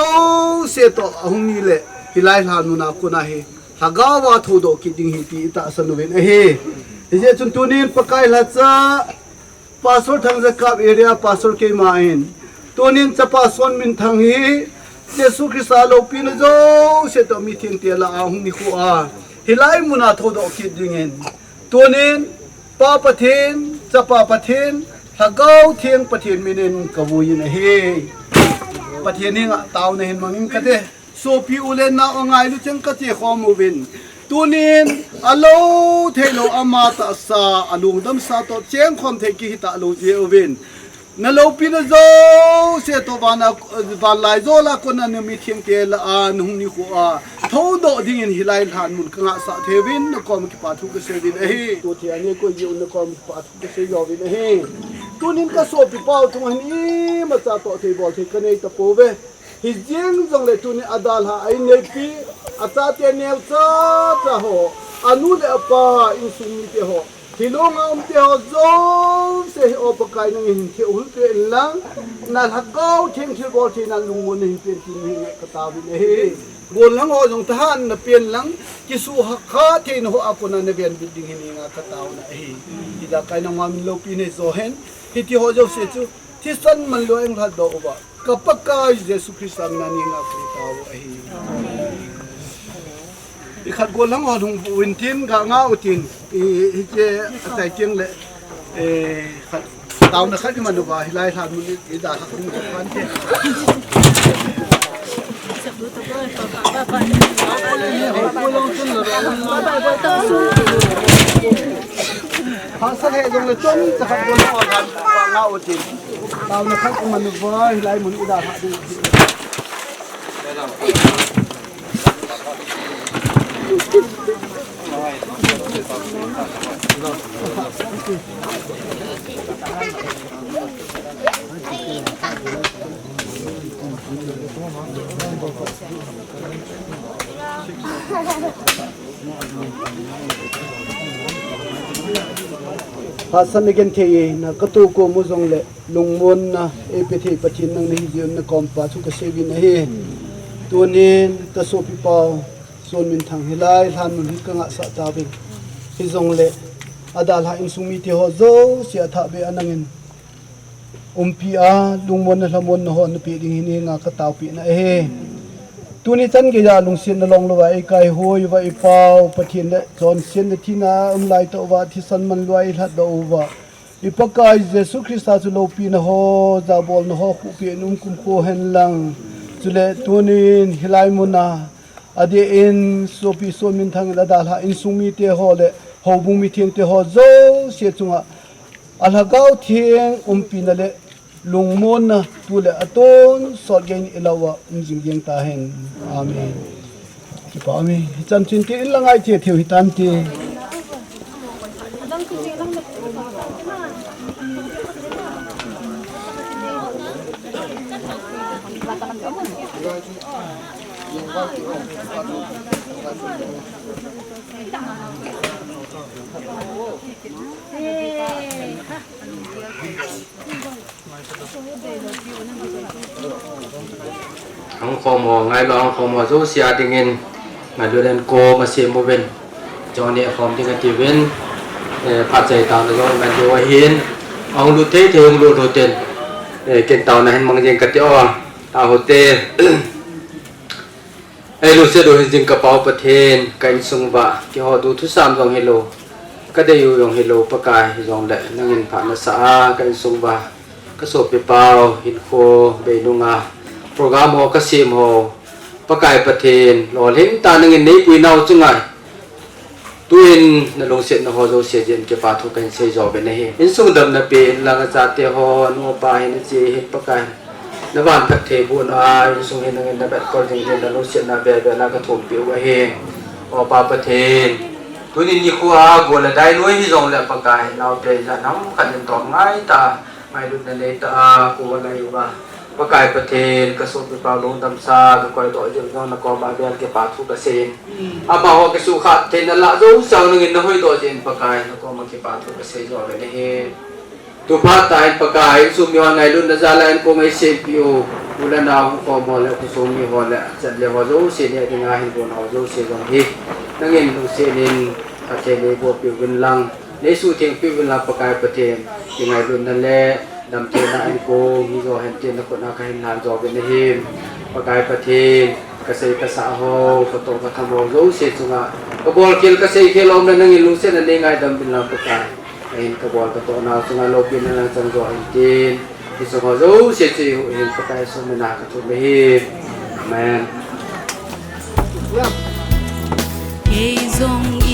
เสตอหุนีเละฮิไลทานมุนาคุนาเฮฮากาวาทูโดกิดิ่งฮิตีอิตาสนุวินเฮเจจุนตัวนี้ปะกายละจ้าพาสอร์ทางจะกับเอเรียพาสอร์เคมาอินตัวนี้จะพาสอนมินทางฮีเยซูคริสต์เราพินโจเสตอมีทิ้งเตียละอาหุนีคูอาฮิไลมุนาทูโดกิดิ่งเงินตัวนี้ป้าปะเทนจะป้าปะเทนถ้าเก้าเทียงปะเทนมินินกบุยนะเฮปะเทนนี่งะตาวนะเห็นมังอินกะเตโซพีอุเลนนาอง่ายลุจังกะเจขอมูวินตัวนี้อโลเทโลอามาตาสาอลุงดัมซาโตเจงคอมเทกิฮิตาโลเจอวินนั่นเราพินโจเสตบานาบาลายโจลาคนนั้นมีเทียงเตลอานุงนิโคอาทูโดดิ่งฮิไลทานมุนกงะสะเทวินนกอมกิปาทุกเสวินเฮตัวเทียนี่ก็ยูนกอมกิปาทุกเสยวินเฮตัวนี้ก็โซปิเป้าตรงนี้มาจากตัวเทบอลเทกันในตะปูเว hi jeng jong le tu ni adal ha ai nei pi acha te neu cha ho anu le apa in sum ni te ho hilong om te ho zo se o pakai nang in ke ul te lang na ha go thing thil bol thi na lung mun hin pen ti ni ka ta bi ne bol lang ho jong tahan na pen lang ki su ha kha the no apuna ne ben building hin nga ka ta na hi ida kai na ma min lo pi ne zo hen hi ti ho jo se chu thi san man lo eng ha do ba kapaka Jesus Christ ang nani nga ka ta hi ikhat go lang ho thung win tin ga nga utin i che atai tiang le khat taw na khat man ba hilai than mun i da khat mun khan che Hasil yang lecon cakap boleh orang ngau utin. Tahu nak kan manuver hilai mun ida hak di. Hasan again te na katu ko mo jong le lungmon na epethi pathin nang ni jiom na kompa chu ka sebi na he tunin ta so pi pau son min thang hilai than mun hi ka nga sa ta bi hi jong le adal ha in sumi te ho zo sia tha be anangin umpi a lungmon na lamon na ho na pi ding hi nga ka taw pi na he tuni chan ge ya lung sin na long lo wa e kai hoi wa e pau pathin le chon sin na thina lai to wa thi san man loi hlat do wa i pakai Jesus Christ chu lo pi na ho za bol na ho khu pi num kum ko hen lang chule tunin hilai muna ade in so pi so min thang la dal ha in sumi te ho le ho bung mi thiang te ho zo se chunga alhagau thiang pi na le lungmon na tule aton sol gen ilawa jing jing ta hen amen ki pa mi chan chin ti langai che thiu hitan ti Ang khomo ngai lo ang khomo zo sia dingin ngai lo den ko ma se mo ven joni khom ding ti ven pha chai ta lo ngai do hin ang lu te te lu do ten ken taw na hen mang jeng ka ti o ta ho te ai lu se do hin jing ka pau pa then kan sung wa ki ho du thu sam jong hello ka de yu yong hello pa kai jong le nangin pha na sa kan sung wa ka so pe pau hin kho be nunga program ho ka sim ho pakai pathen lo lim ta nangin nei pui nau chungai tuin na long set na ho zo se jen ke pa thu kan se jo be nei in sung dam na pe la nga cha te ho no pa hin che hin pakai na van phat the bu na in sung hin nangin na bet ko jing jen na long set na be be na ka thom pe wa he o pa pathen tuin ni khuwa go la dai loi hi jong la pakai nau te ja nau khan to ngai ta mai lu na le ta ko wa lai wa pakai pathen ka so pi pa long tam sa ka koi to jeng no na ko ba bel ke pa thu ka sen aba ho ke su kha the na la zo sang ngin na hoi to jen pakai na ko ma ke pa thu ka se jo le ne he tu pa tai pakai su mi wa ngai lu na za la ko mai se pi o ula na ko mo le ku so mi ho le chat le ho zo se ne de nga hin ko na zo se jong hi nangin lu se nin ka the le bo pi win lang le su theng pi win la pakai pathen ki ngai lu na le dam te na ai ko mi zo hen te na ko na kai na jo be ne him pakai pathen ka sei ka sa ho ko to ka tham zo se chunga ko bol kil ka sei khel om na nang lu se na ne ngai dam bin la pakai ai ka bol ka to na chunga lo bin na chang zo ai tin ki so ho zo se chi hin pakai so me na ka to be him amen Gazong